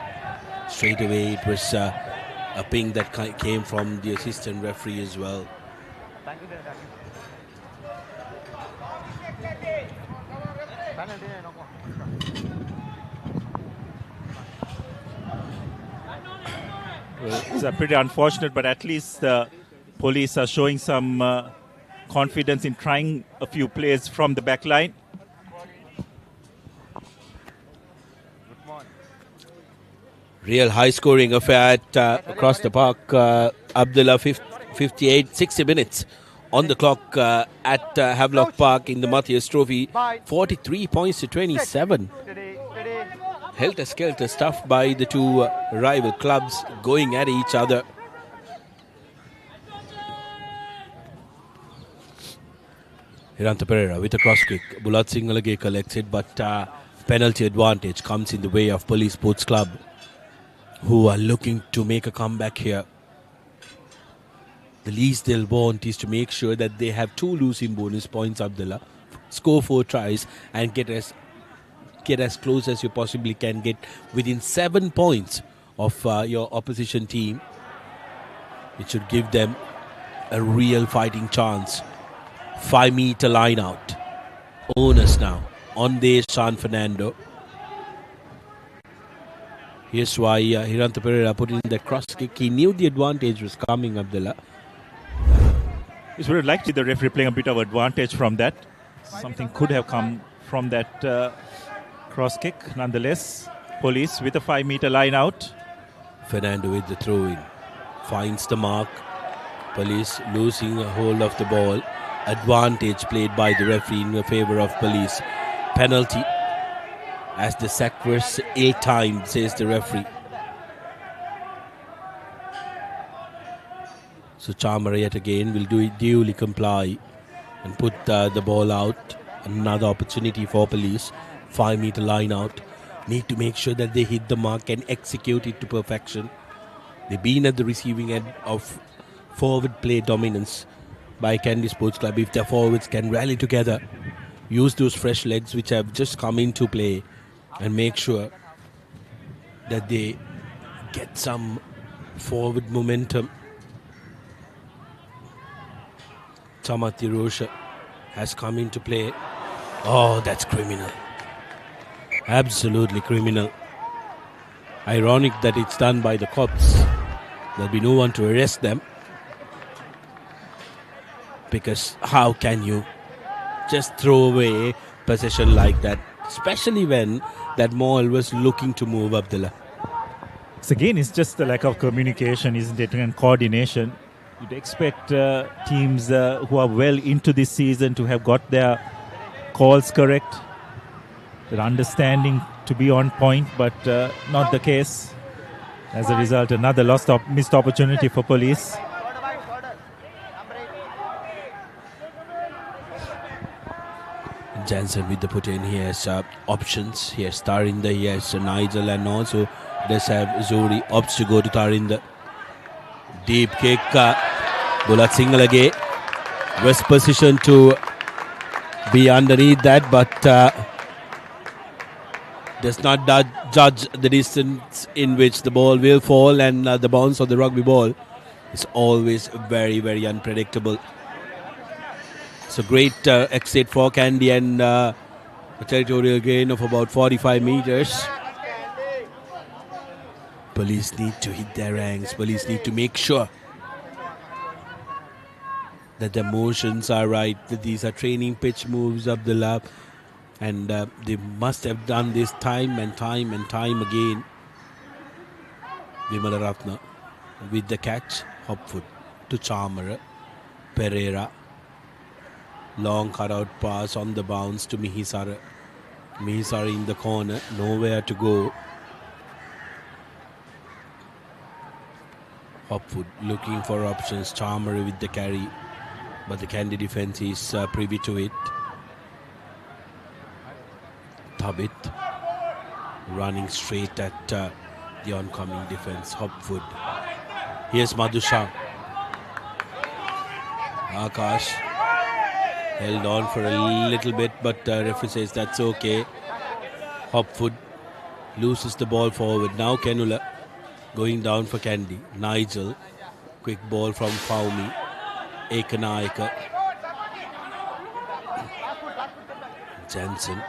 Straight away it was a ping that came from the assistant referee as well. Well, it's pretty unfortunate, but at least the police are showing some confidence in trying a few plays from the back line. Real high scoring affair at across the park. Abdullah 58, 60 minutes on the clock at Havelock Park in the Matthias Trophy. 43 points to 27. Helter-skelter stuff by the two rival clubs going at each other. Hiranta Pereira with a cross kick. Bulat Singalage collects it, but penalty advantage comes in the way of Police Sports Club, who are looking to make a comeback here. The least they'll want is to make sure that they have 2 losing bonus points, Abdullah. Score 4 tries and get as close as you possibly can get within 7 points of your opposition team. It should give them a real fighting chance. 5-meter line out. Onus now on the San Fernando. Here's why Hiranta Pereira put in the cross kick. He knew the advantage was coming, Abdullah. It's very likely the referee playing a bit of advantage from that. Something could have come from that cross kick. Nonetheless, Police with a 5-meter line out. Fernando with the throw in. Finds the mark. Police losing a hold of the ball. Advantage played by the referee in favor of Police. Penalty as the sack was ill-timed, says the referee. So Chamara yet again will duly comply and put the ball out. Another opportunity for Police. 5-meter line out. Need to make sure that they hit the mark and execute it to perfection. They've been at the receiving end of forward play dominance by Kandy Sports Club if their forwards can rally together, use those fresh legs which have just come into play, and make sure that they get some forward momentum. Tamati Rosha has come into play. Oh, that's criminal. Absolutely criminal. Ironic that it's done by the cops. There'll be no one to arrest them. Because how can you just throw away possession like that? Especially when that Maul was looking to move Abdullah. So again, it's just the lack of communication, isn't it, and coordination. You'd expect teams who are well into this season to have got their calls correct, their understanding to be on point, but not the case. As a result, another missed opportunity for police. Jansen with the put in. He has options. He has Tarinda, he has Nigel, and also does have Zuri. Opts to go to Tarinda. Deep kick. Bulat single again. Was positioned to be underneath that, but does not judge the distance in which the ball will fall, and the bounce of the rugby ball is always very, very unpredictable. So great exit for Kandy, and a territorial gain of about 45 meters. Police need to hit their ranks. Police need to make sure that the motions are right, that these are training pitch moves, Abdullah, and they must have done this time and time and time again. Vimalaratna with the catch, Hopfoot to Chamara, Pereira. Long cut-out pass on the bounce to Mihisara. Mihisara in the corner, nowhere to go. Hopwood looking for options. Chamara with the carry, but the Kandy defense is privy to it. Thabit running straight at the oncoming defense. Hopwood. Here's Madhusha. Akash held on for a little bit, but referee says that's okay. Hopwood loses the ball forward. Now Kenula going down for Kandy. Nigel, quick ball from Faumi. Ekanaika. Jansen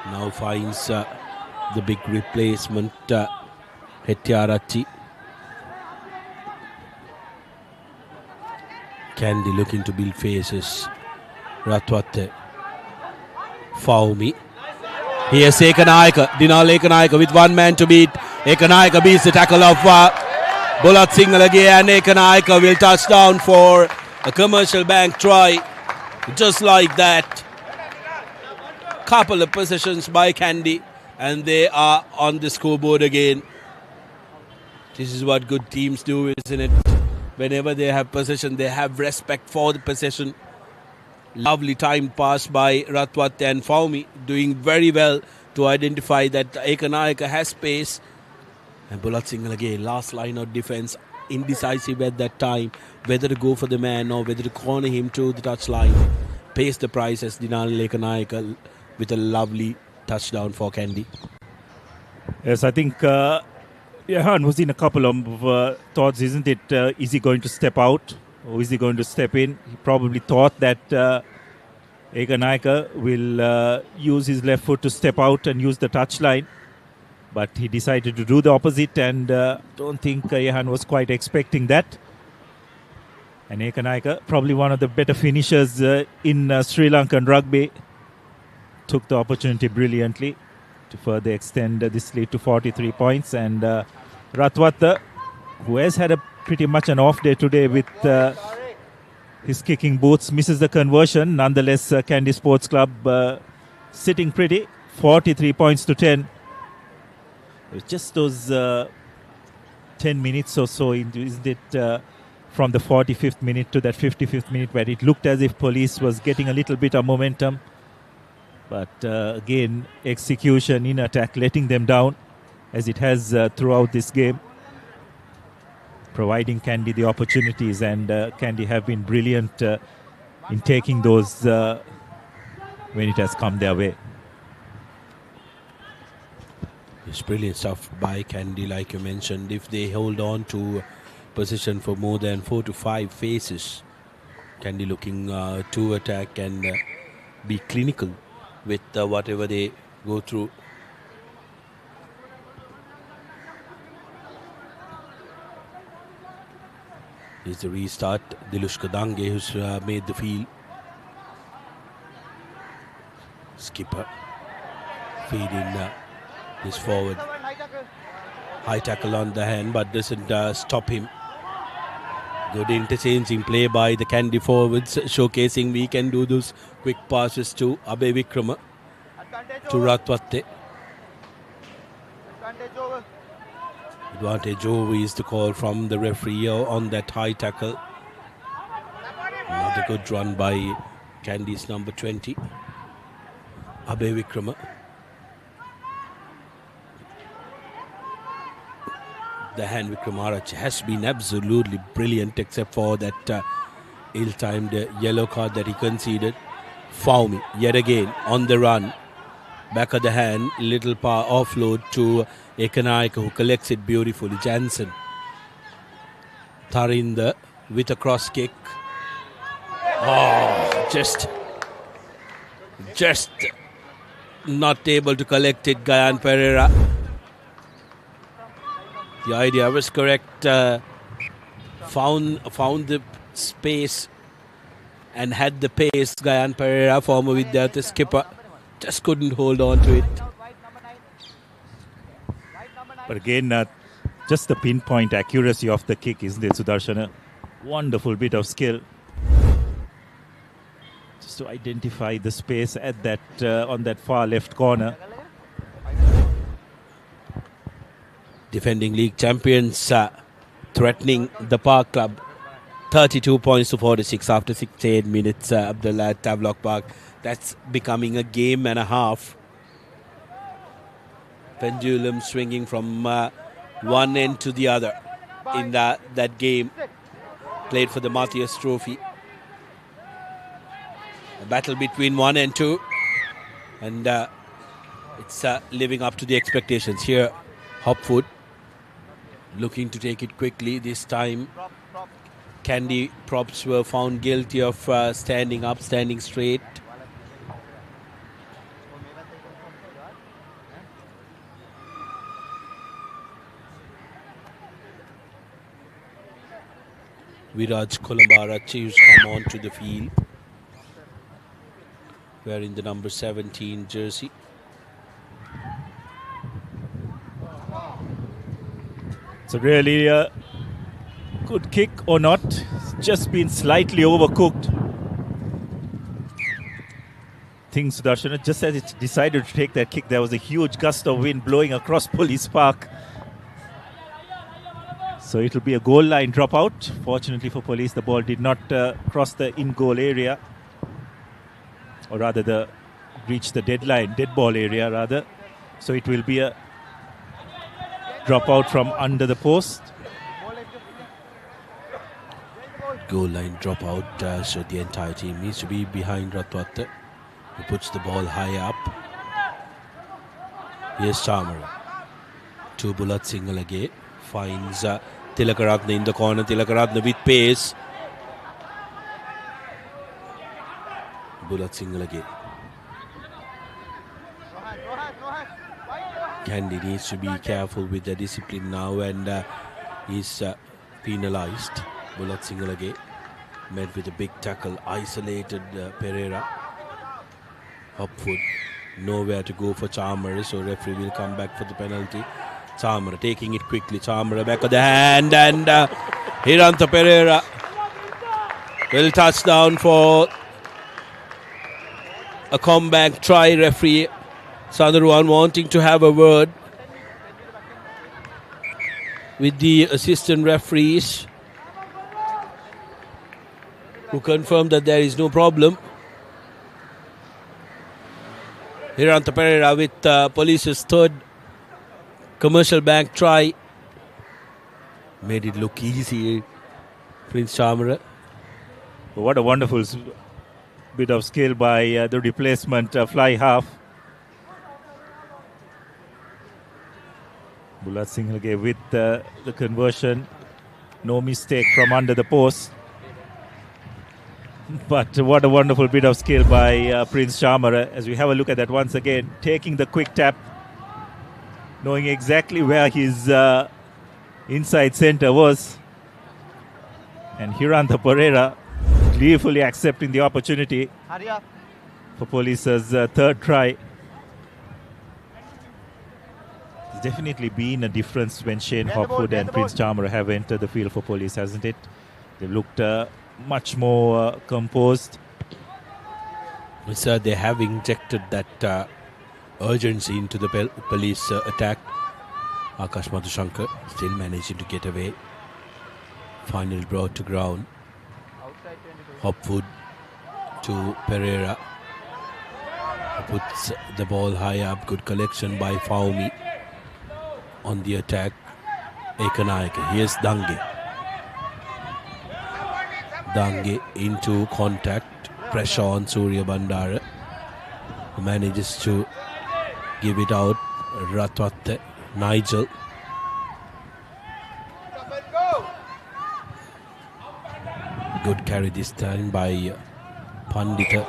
now finds the big replacement, Hetiarachi. Kandy looking to build faces. Ratwate. Faumi. Here's Ekanaika. Dinal Ekanaika with one man to beat. Ekanaika beats the tackle of Bulat Singhal again. Ekanaika will touch down for a Commercial Bank try. Just like that. Couple of possessions by Kandy, and they are on the scoreboard again. This is what good teams do, isn't it? Whenever they have possession, they have respect for the possession. Lovely time pass by Ratwat and Faumi, doing very well to identify that Ekanaika has space. And Bulat Singhal again, last line of defense, indecisive at that time, whether to go for the man or whether to corner him to the touchline. Pays the price as Dinal Ekanaika with a lovely touchdown for Kandy. Yes, I think Jehan was in a couple of thoughts, isn't it? Is he going to step out or is he going to step in? He probably thought that Ekanaika will use his left foot to step out and use the touchline. But he decided to do the opposite, and don't think Jehan was quite expecting that. And Ekanaika, probably one of the better finishers in Sri Lankan rugby, took the opportunity brilliantly to further extend this lead to 43 points. And Ratwata, who has had a pretty much an off day today with his kicking boots, misses the conversion. Nonetheless, Kandy Sports Club sitting pretty, 43 points to 10. It was just those 10 minutes or so, isn't it, from the 45th minute to that 55th minute, where it looked as if police was getting a little bit of momentum. But again, execution in attack, letting them down, as it has throughout this game. providing Kandy the opportunities, and Kandy have been brilliant in taking those when it has come their way. It's brilliant stuff by Kandy, like you mentioned. If they hold on to position for more than 4 to 5 phases, Kandy looking to attack and be clinical with whatever they go through. Here's the restart. Dilushka Dange, who's made the field. Skipper feed in his forward. High tackle on the hand, but doesn't stop him. Good interchanging play by the Kandy forwards, showcasing we can do those quick passes to Abe Vikrama, to Ratwatte. Advantage over is the call from the referee on that high tackle. Another good run by Kandy's number 20, Abe Vikrama. The hand Vikramaraj has been absolutely brilliant, except for that ill-timed yellow card that he conceded. Faumi yet again on the run. Back of the hand, little power offload to Ekanaika, who collects it beautifully. Jansen. Tharinda with a cross kick. Oh, just not able to collect it, Gayan Pereira. The idea was correct. Found the space and had the pace. Gayan Pereira, former Vidyartha skipper, just couldn't hold on to it. But again, just the pinpoint accuracy of the kick, isn't it, Sudarshana? Wonderful bit of skill. Just to identify the space at that on that far left corner. Defending league champions threatening the Park Club. 32 points to 46 after 68 minutes, Abdullah, at Tavlok Park. That's becoming a game and a half. Pendulum swinging from one end to the other in that game played for the Matthias Trophy. A battle between 1 and 2, and it's living up to the expectations here. Hopwood looking to take it quickly this time. Kandy props were found guilty of standing up, standing straight. Viraj Kolambarachi, who's come on to the field, wearing the number 17 jersey. So really a good kick or not, it's just been slightly overcooked. Things Sudarshana, just as it decided to take that kick, there was a huge gust of wind blowing across Police Park. So it'll be a goal line dropout. Fortunately for Police, the ball did not cross the in-goal area, or rather reach the dead ball area rather. So it will be a dropout from under the post. Goal line dropout, so the entire team needs to be behind Ratwatte, who puts the ball high up. Here's Chamara. To Bulat Singalage. Finds Tilakaratne in the corner. Tilakaratne with pace. Bulat Singalage. Kandy needs to be careful with the discipline now, and he's penalised. Bulat Singalage met with a big tackle, isolated Pereira. Hopwood nowhere to go for Chamara, so referee will come back for the penalty. Chamara taking it quickly. Chamara back of the hand, and Hiranta Pereira will touchdown for a comeback try. Referee Sandruan wanting to have a word with the assistant referees, who confirmed that there is no problem. Hiranta Pereira with Police's third commercial bank try. Made it look easy, Prince Chamara. What a wonderful bit of skill by the replacement fly half. Bulat Singhal with the conversion. No mistake from under the post. But what a wonderful bit of skill by Prince Chamara. As we have a look at that once again, taking the quick tap, knowing exactly where his inside centre was. And Hiranta Pereira gleefully accepting the opportunity for Police's third try. There's definitely been a difference when Shane Hopwood and Prince Chamara have entered the field for Police, hasn't it? They've looked much more composed. Sir, they have injected that urgency into the Police attack. Akash Madhushankar still managing to get away. Finally brought to ground. Hopwood to Pereira. Puts the ball high up. Good collection by Faumi. On the attack, Ekanayake. Here's Dange. Dange into contact. Pressure on Surya Bandara. Manages to give it out. Ratwatte. Nigel. Good carry this time by Pandita.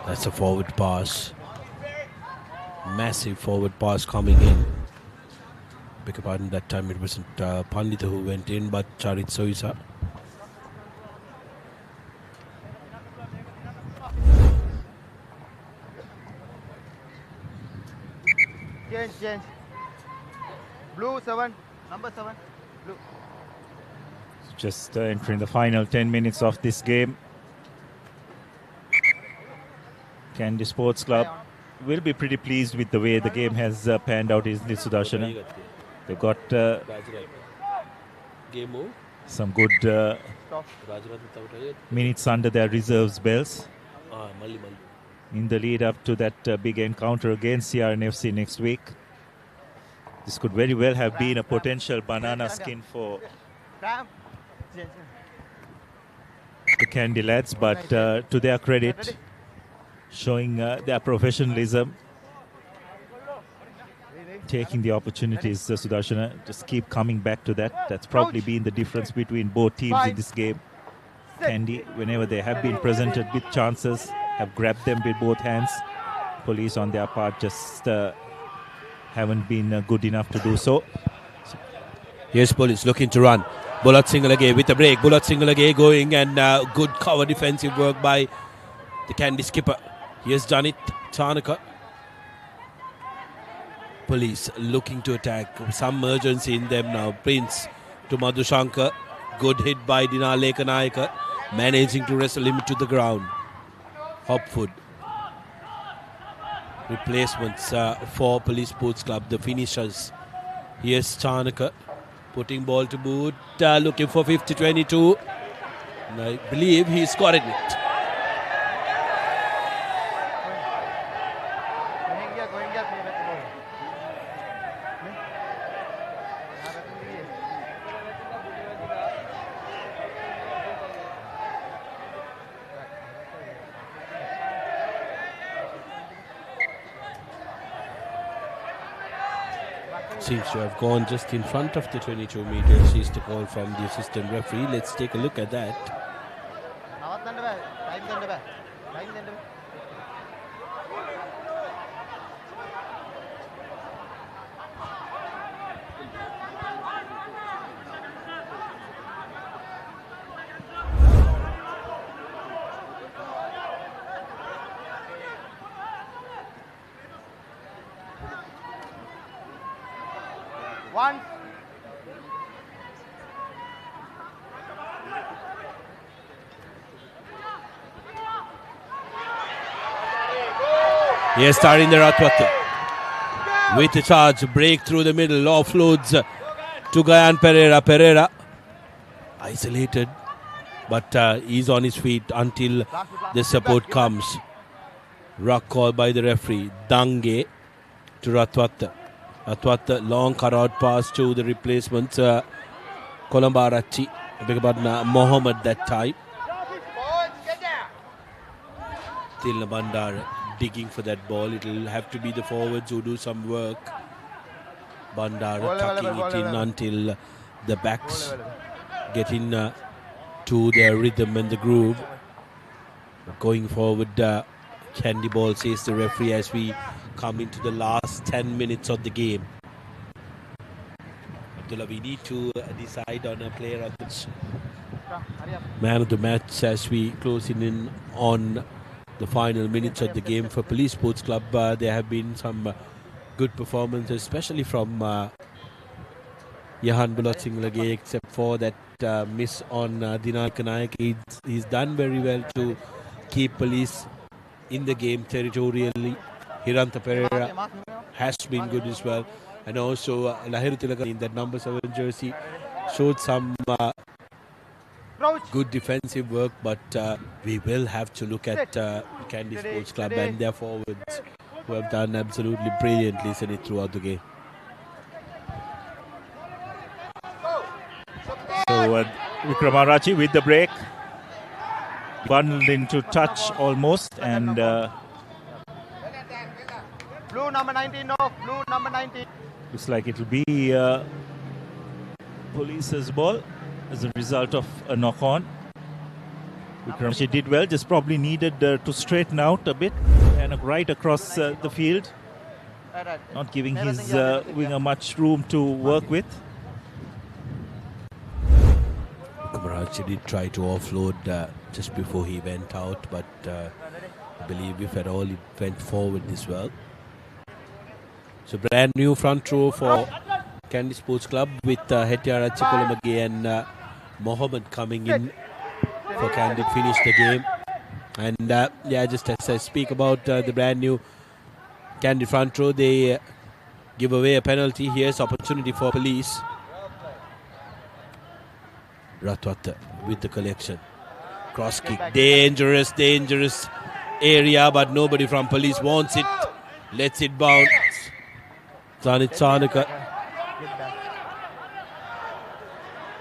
That's a forward pass. Massive forward pass coming in. Beg your pardon, that time it wasn't Pandita who went in, but Charit Soisa. Change. Blue 7, number 7. Blue. Just entering the final 10 minutes of this game. Kandy Sports Club will be pretty pleased with the way the game has panned out, isn't it, Sudarshana? They've got some good minutes under their reserves belts in the lead up to that big encounter against CRNFC next week. This could very well have been a potential banana skin for the Kandy lads, but to their credit, showing their professionalism, taking the opportunities, Sudarshana, just keep coming back to that. That's probably been the difference between both teams in this game. Kandy, whenever they have been presented with chances, have grabbed them with both hands. Police on their part just haven't been good enough to do so. Here's Police looking to run. Bulat Singhal with a break. Bulat Singhal going, and good cover defensive work by the Kandy skipper. Here's Janit Chanaka. Police looking to attack. Some urgency in them now. Prince to Madhushankar. Good hit by Dinar Lekanayaka. Managing to wrestle him to the ground. Hopwood. Replacements for Police Sports Club. The finishers. Here's Chanaka. Putting ball to boot. Looking for 50-22. And I believe he's got it. Seems to have gone just in front of the 22 meters. Is the call from the assistant referee. Let's take a look at that. One. Here's starting the Ratwatte. With the charge, break through the middle, offloads to Gayan Pereira. Pereira isolated, but he's on his feet until the support comes. Ruck call by the referee. Dange to Ratwatte. Ratwatte, long cut out pass to the replacements. Colombo Arachi, I beg your pardon, Mohammed that time. Tilna Bandar digging for that ball. It will have to be the forwards who do some work. Bandar tucking it in until the backs get in to their rhythm and the groove. Going forward, Kandy ball, says the referee, as we come into the last 10 minutes of the game. Abdullah, we need to decide on a player of the man of the match as we close in on the final minutes of the game. For Police Sports Club, there have been some good performances, especially from Yahan Bulot Singh Lage, except for that miss on Dinal Kanayak. He's done very well to keep Police in the game territorially. Hiranta Pereira has been good as well. And also Lahiru Tilakan in that number 7 jersey showed some good defensive work, but we will have to look at Kandy Sports Club and their forwards, who have done absolutely brilliantly throughout the game. So Vikramarachi with the break, bundled into touch almost, and blue number 19, no, blue number 19. Looks like it'll be Police's ball as a result of a knock-on. Vikramarachi did well, just probably needed to straighten out a bit and right across the field, not giving his winger much room to work with. Vikramarachi did try to offload just before he went out, but I believe if at all it went forward as well. So brand new front row for Kandy Sports Club with Hetiarachi Kolomage and Mohammed coming in for Kandy to finish the game. And yeah, just as I speak about the brand new Kandy front row, they give away a penalty. Here's opportunity for Police. Ratwat with the collection. Cross kick, dangerous area, but nobody from Police wants it. Lets it bounce. Zanit Sanaka.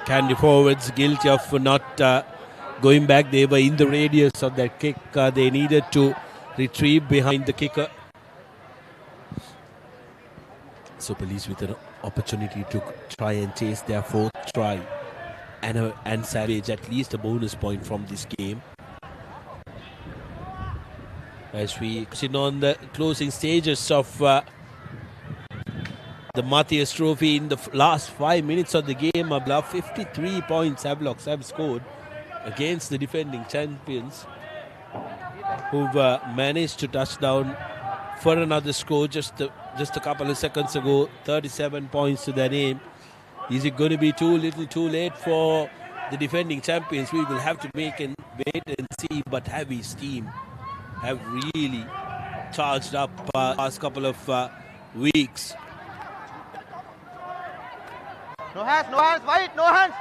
Kandy forwards guilty of not going back. They were in the radius of that kick. They needed to retrieve behind the kicker. So Police with an opportunity to try and chase their 4th try and salvage at least a bonus point from this game. As we sit on the closing stages of the Matthias Trophy in the last 5 minutes of the game, above 53 points Havelocks have scored against the defending champions, who've managed to touch down for another score just a couple of seconds ago. 37 points to their name. Is it going to be too little too late for the defending champions? We will have to wait and see, but Heavy's team have really charged up last couple of weeks. No hands, white, no hands.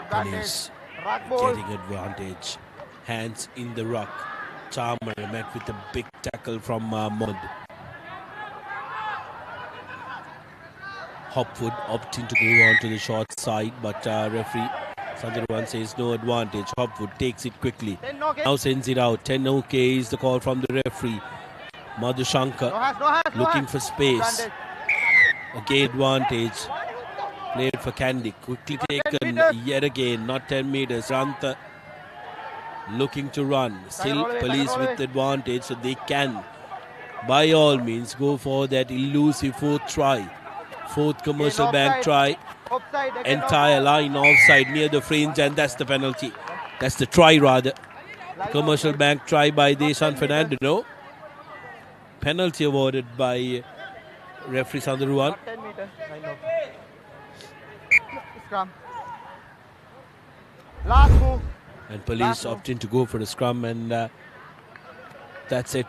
Police getting advantage. Hands in the ruck. Charmer met with a big tackle from Mohammed. Hopwood opting to go on to the short side, but referee Sandhurwan says no advantage. Hopwood takes it quickly. Now sends it out. 10 OK is the call from the referee. Madhushankar looking for space. Okay, advantage. Played for Kandy. Quickly taken yet again. Not 10 meters. Ranta looking to run. Still Police with advantage, so they can by all means go for that elusive 4th try. 4th Commercial Bank try. Entire line offside near the fringe, and that's the penalty. That's the try rather. Commercial Bank try by Deshan Fernando. No. Penalty awarded by referee Sandhurwan. Last move. And Police opting to go for the scrum, and that's it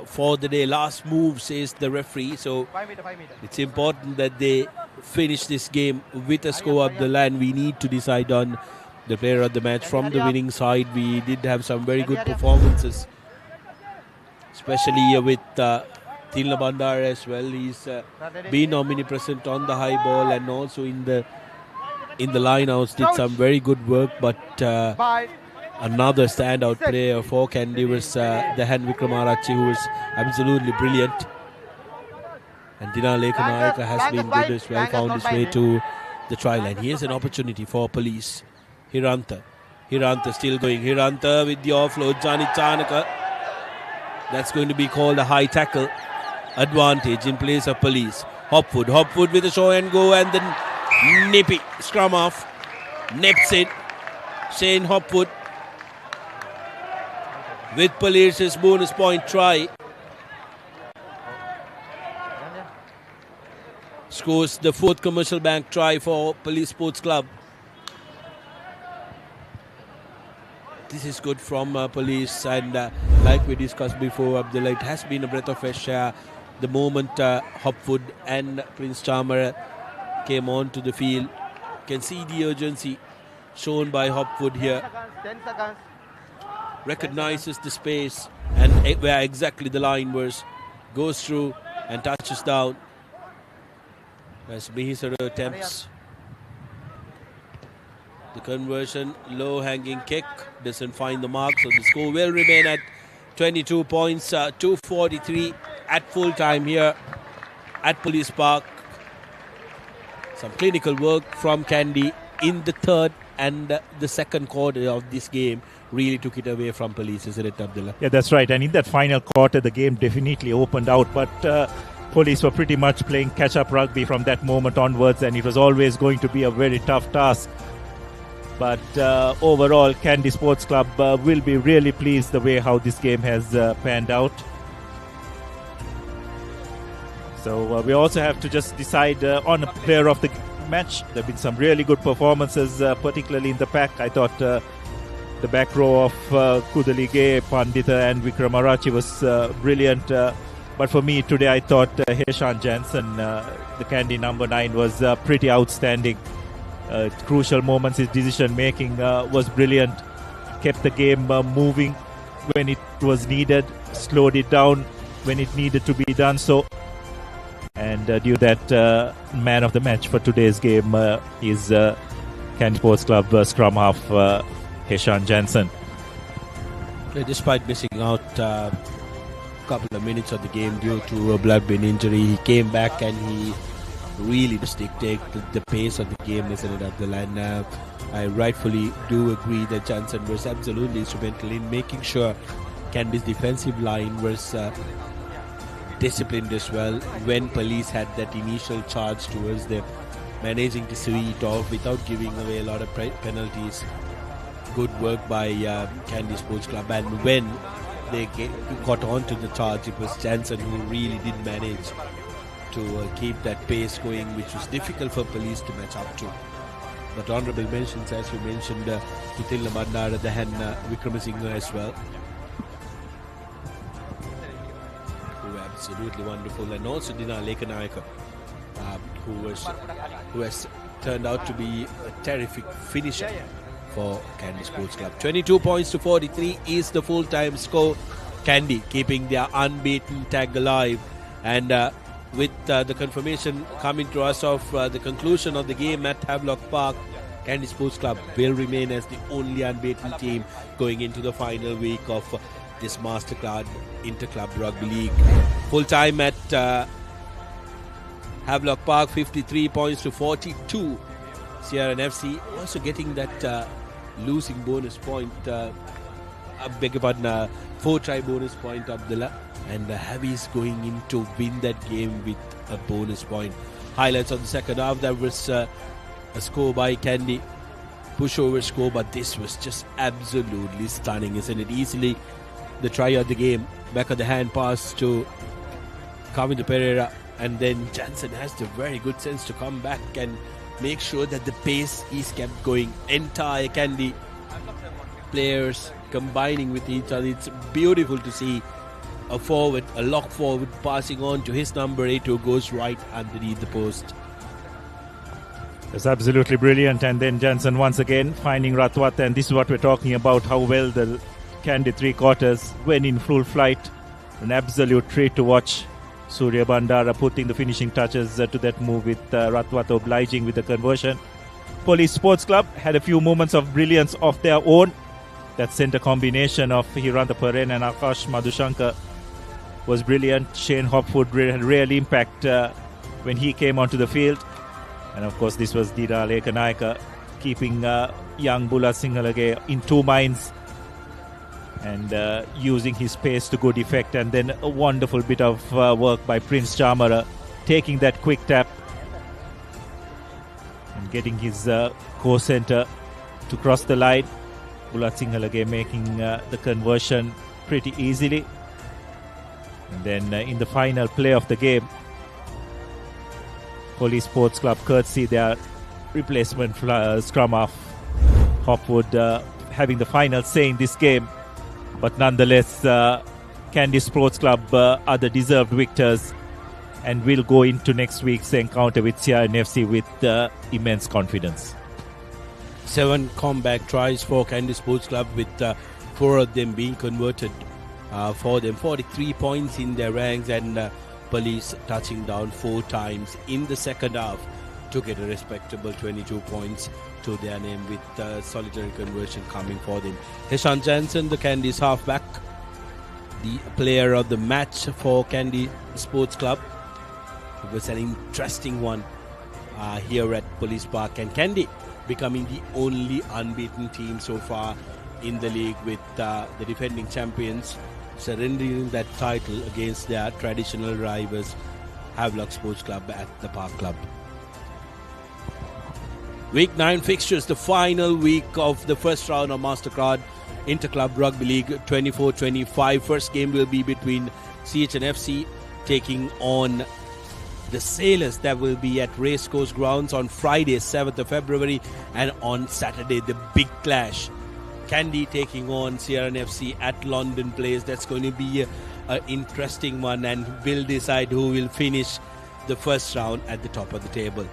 for the day. Last move, says the referee. So 5 meter. it's important that they finish this game with a score up the line. We need to decide on the player of the match from the winning side. We did have some very good performances, especially with Tilna Bandar as well. He's been omnipresent on the high ball and also in the in the lineouts did some very good work, but another standout player for Kandy was the hand Vikramarachi, who was absolutely brilliant. And Dina Lekanayaka has been good as well, found his way to the try line. Here's an opportunity for police. Hiranta still going. Hiranta with the offload. Jani Chanaka. That's going to be called a high tackle advantage in place of police. Hopwood with a show and go, and then nippy scrum off. Nips it. Shane Hopwood with police's bonus point try. Scores the 4th Commercial Bank try for Police Sports Club. This is good from Police, and like we discussed before, Abdullah, it has been a breath of fresh air the moment Hopwood and Prince Charmer came onto the field. Can see the urgency shown by Hopwood here. 10 seconds. Recognizes the space and where exactly the line was. Goes through and touches down. As Mihisara attempts the conversion, low-hanging kick, doesn't find the mark, so the score will remain at 22 points, 2:43 at full time here at Police Park. Some clinical work from Kandy in the third and the second quarter of this game really took it away from Police, isn't it, Abdullah? Yeah, that's right. And in that final quarter, the game definitely opened out, but Police were pretty much playing catch-up rugby from that moment onwards, and it was always going to be a very tough task. But overall, Kandy Sports Club will be really pleased the way how this game has panned out. So we also have to just decide on a player of the match. There have been some really good performances, particularly in the pack. I thought the back row of Kudalige, Pandita and Vikramarachi was brilliant. But for me today, I thought Heshan Jansen, the Kandy number 9, was pretty outstanding. Crucial moments, his decision making was brilliant. Kept the game moving when it was needed, slowed it down when it needed to be done so. And due that man of the match for today's game is Kandy Sports Club scrum half Heshan Jansen. Despite missing out couple of minutes of the game due to a blood vein injury, he came back and he really dictated the pace of the game, isn't it, Abdullah? And I rightfully do agree that Jansen was absolutely instrumental in making sure Kandy's defensive line was disciplined as well when Police had that initial charge towards them, managing to see it off without giving away a lot of penalties. Good work by Kandy Sports Club, and when they got onto the charge, it was Jansen who really did manage to keep that pace going, which was difficult for Police to match up to. But honourable mentions, as you mentioned, Tutilla Bandara, the hand Vikramasinghe as well, who were absolutely wonderful, and also Dina Lekanayaka, who has turned out to be a terrific finisher for Kandy Sports Club. 22 points to 43 is the full-time score. Kandy keeping their unbeaten tag alive, and with the confirmation coming to us of the conclusion of the game at Havelock Park, Kandy Sports Club will remain as the only unbeaten team going into the final week of this Mastercard Interclub Rugby League. Full-time at Havelock Park, 53 points to 42. Sierra FC also getting that losing bonus point, I beg your pardon, 4-try bonus point, Abdullah, and Javi's going in to win that game with a bonus point. Highlights of the second half, that was a score by Kandy, pushover score, but this was just absolutely stunning, isn't it? Easily the try of the game, back of the hand pass to Kavindu Pereira, and then Jansen has the very good sense to come back and make sure that the pace is kept going. Entire Kandy players combining with each other. It's beautiful to see a lock forward passing on to his number 8 who goes right underneath the post. It's absolutely brilliant. And then Jansen once again finding Ratwat, and this is what we're talking about, how well the Kandy three quarters went in full flight. An absolute treat to watch. Surya Bandara putting the finishing touches to that move, with Ratwat obliging with the conversion. Police Sports Club had a few moments of brilliance of their own. That centre combination of Hiranta Paren and Akash Madhushankar was brilliant. Shane Hopwood had real impact when he came onto the field. And of course, this was Dida Lekanayaka keeping young Bulat Sinhalage in two minds and using his pace to good effect. And then a wonderful bit of work by Prince Chamara, taking that quick tap and getting his co-centre to cross the line. Bulat Sinhalage making the conversion pretty easily. And then in the final play of the game, Police Sports Club, courtesy their replacement scrum half Hopwood, having the final say in this game. But nonetheless, Kandy Sports Club are the deserved victors and will go into next week's encounter with CRNFC with immense confidence. 7 comeback tries for Kandy Sports Club, with 4 of them being converted for them. 43 points in their ranks, and Police touching down 4 times in the second half to get a respectable 22 points to their name, with solitary conversion coming for them. Heshan Jansen, the Kandy's halfback, the player of the match for Kandy Sports Club. It was an interesting one here at Police Park, and Kandy becoming the only unbeaten team so far in the league, with the defending champions surrendering that title against their traditional rivals, Havelock Sports Club at the Park Club. Week 9 fixtures, the final week of the first round of Mastercard Interclub Rugby League 24-25. First game will be between CHNFC taking on the Sailors. That will be at Racecourse Grounds on Friday, 7th of February, and on Saturday, the big clash. Kandy taking on CRNFC at London Place. That's going to be an interesting one, and will decide who will finish the first round at the top of the table.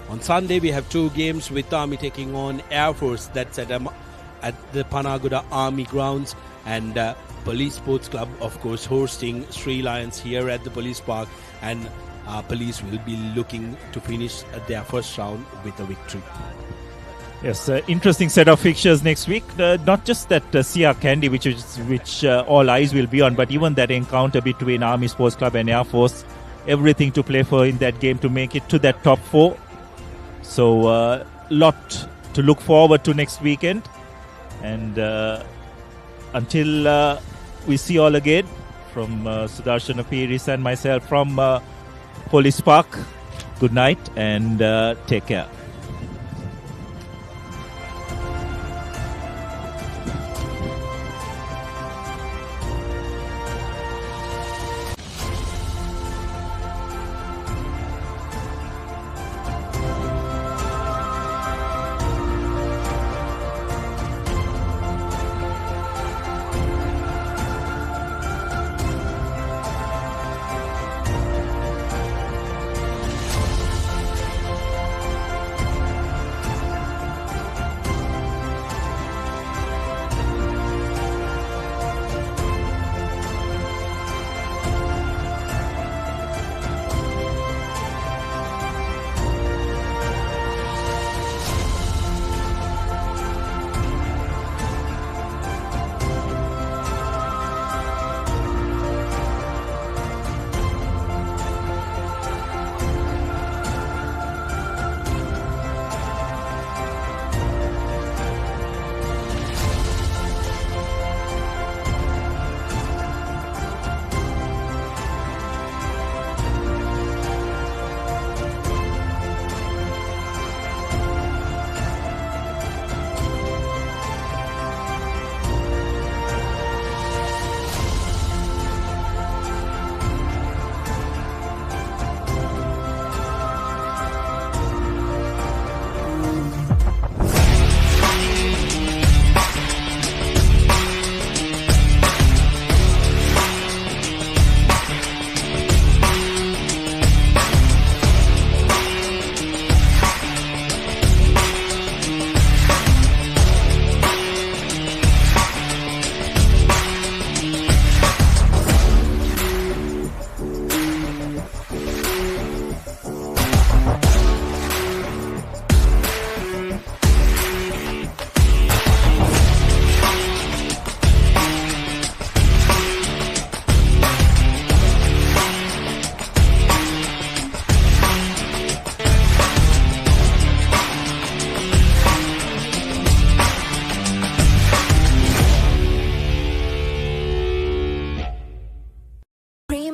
On Sunday, we have 2 games, with Army taking on Air Force. That's at the Panaguda Army Grounds, and Police Sports Club, of course, hosting Sri Lions here at the Police Park, and Police will be looking to finish their first round with a victory. Yes, interesting set of fixtures next week. Not just that CR Kandy, which all eyes will be on, but even that encounter between Army Sports Club and Air Force. Everything to play for in that game to make it to that top 4. So, lot to look forward to next weekend. And until we see all again, from Sudarshan Apiris and myself from Police Park, good night and take care.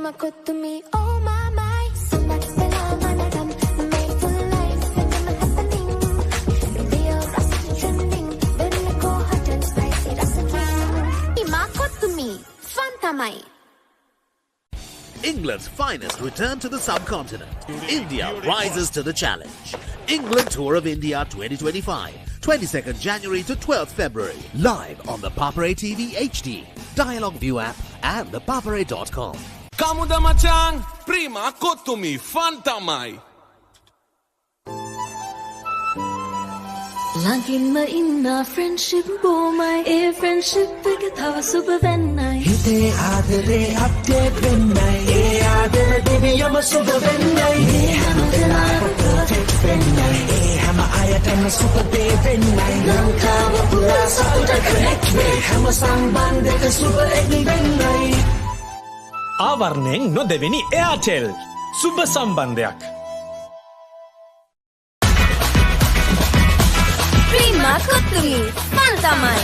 Prima to me, oh my my. Sunat pela manadam, made for life, and I'm happening. Real rusty trending, very go hot and spicy, that's a thing. Prima to me, Fantamai. England's finest return to the subcontinent. India rises to the challenge. England Tour of India 2025. 22nd January to 12th February. Live on the Papare TV HD, Dialog ViU App and ThePapare.com. Kamuda Machang, prima kotumi, fantamai. Langin ma inna friendship bo my a friendship pekathawa subha vennai. Hite aadare update vennai. E aadara deviyama subha vennai. Me hamdala perfect vennai. E hama ayatana super day vennai. Lankawa pura satuta connect way. Hama sambandhaka super egni vennai. ආවරණයෙන් නොදෙවෙනි Airtel සුබ සම්බන්ධයක්. Prima Kotumi, Fantamai.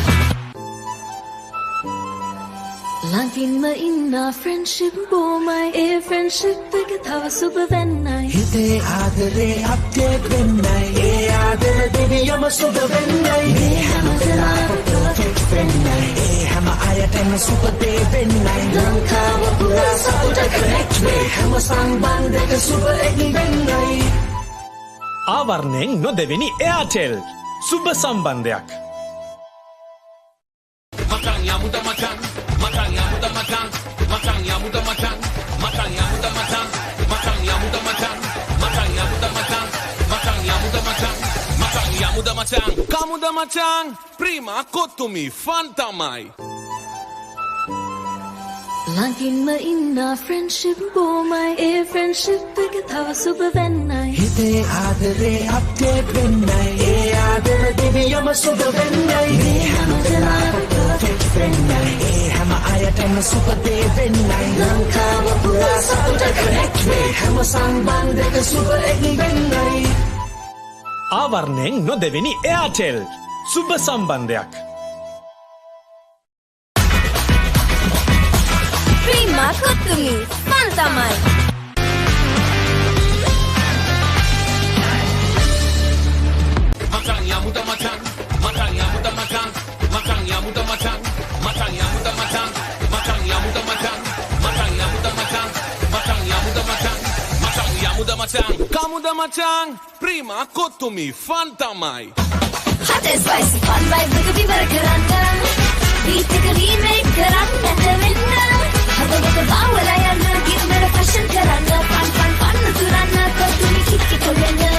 Langin ma inna friendship bo my a friendship pekathawa subha vennai. Hite aadare update vennai. E aadara deviyama subha vennai. Me hamdala perfect vennai. E hama ayatana super day vennai. Lankawa pura satuta connect way. Hama sambandhaka super egni vennai. ආවරණයෙන් නොදෙවෙනි Airtel සුබ සම්බන්ධයක්. Matang ya muda matang, matang ya muda matang, matang ya muda matang, matang ya muda matang, matang ya muda matang, matang ya muda matang, matang ya muda matang, matang ya muda matang. Kamuda matang, prima kotumi, fantamai. Langin ma inna friendship bo my a friendship pekathawa subha vennai. Hite aadare update vennai. E aadara deviyama subha vennai. Me hamdala perfect vennai. E hama ayatana super day vennai. Lankawa pura satuta connect way. Hama sambandhaka super egni vennai. ආවරණයෙන් නොදෙවෙනි Airtel සුබ සම්බන්ධයක්. Prima Kotumi, Fantamai. Matang ya muda matang, matang ya muda matang, matang ya muda matang, matang ya muda matang, matang ya muda matang, matang ya muda matang, matang ya muda matang, matang ya muda matang. Kamuda matang, prima kotumi, fantamai. Hot and spicy, fun vibe, make a fever karanga. Beat take a remake, karanga, winner. Have a look at how well I am, give me a fashion karanga. Fun, fun, fun, turana, Kotumi, kiki, kolena.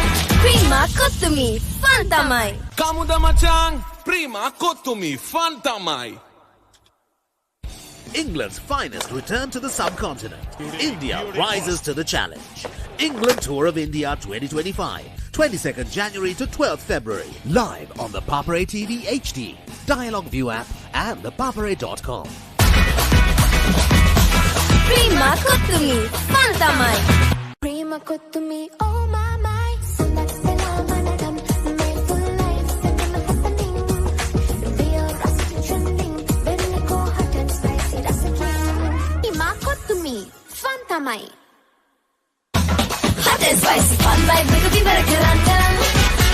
Prima Kotumi, Fantamai. Kamuda matang, prima kotumi, fantamai. England's finest return to the subcontinent. India rises to the challenge. England Tour of India 2025. 22nd January to 12th February. Live on the Papare TV HD, Dialog ViU App and ThePapare.com. Prima Kotumi, Fantamai. Prima to me, oh my my. Sunat pela manadam, made for life, and I'm happening. Real rusty trending, very go hot and spicy, that's a thing. Prima to me, Fantamai. Hot and spicy, fun vibe, make a fever karanga.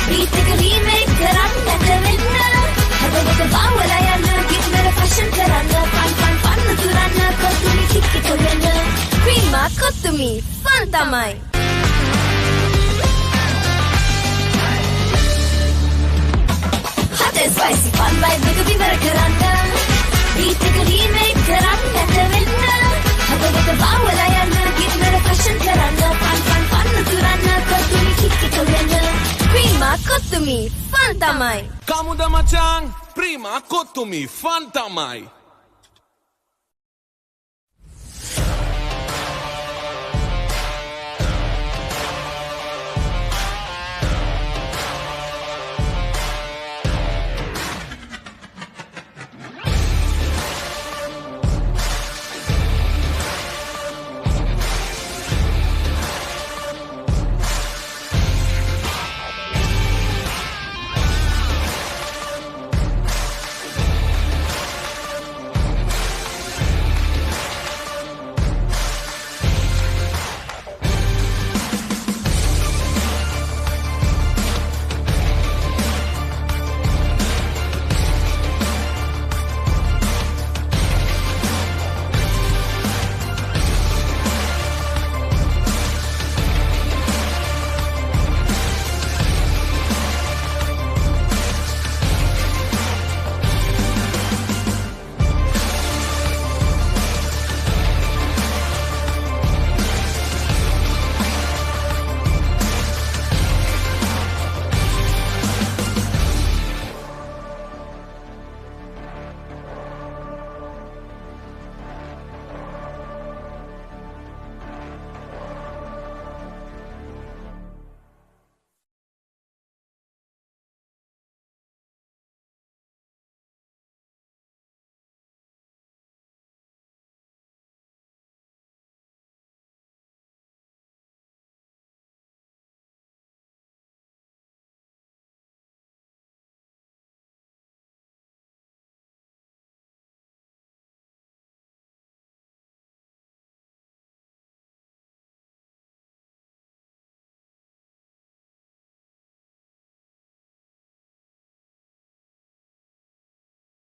Beat take a remake, karanga, winner. Have a look at how well I am, give me a fashion karanga. Fun, fun, fun, turana, Kotumi, kiki, kolena. Prima Kotumi, Fantamai. Hot and spicy, fun vibe, make a fever karanga. Beat take a remake, karanga, winner. Have a look at how well I am, give me a fashion karanga. Fun, fun, fun, turana, Kotumi, kiki, kolena. Prima Kotumi, Fantamai. Kamuda matang, prima kotumi, fantamai.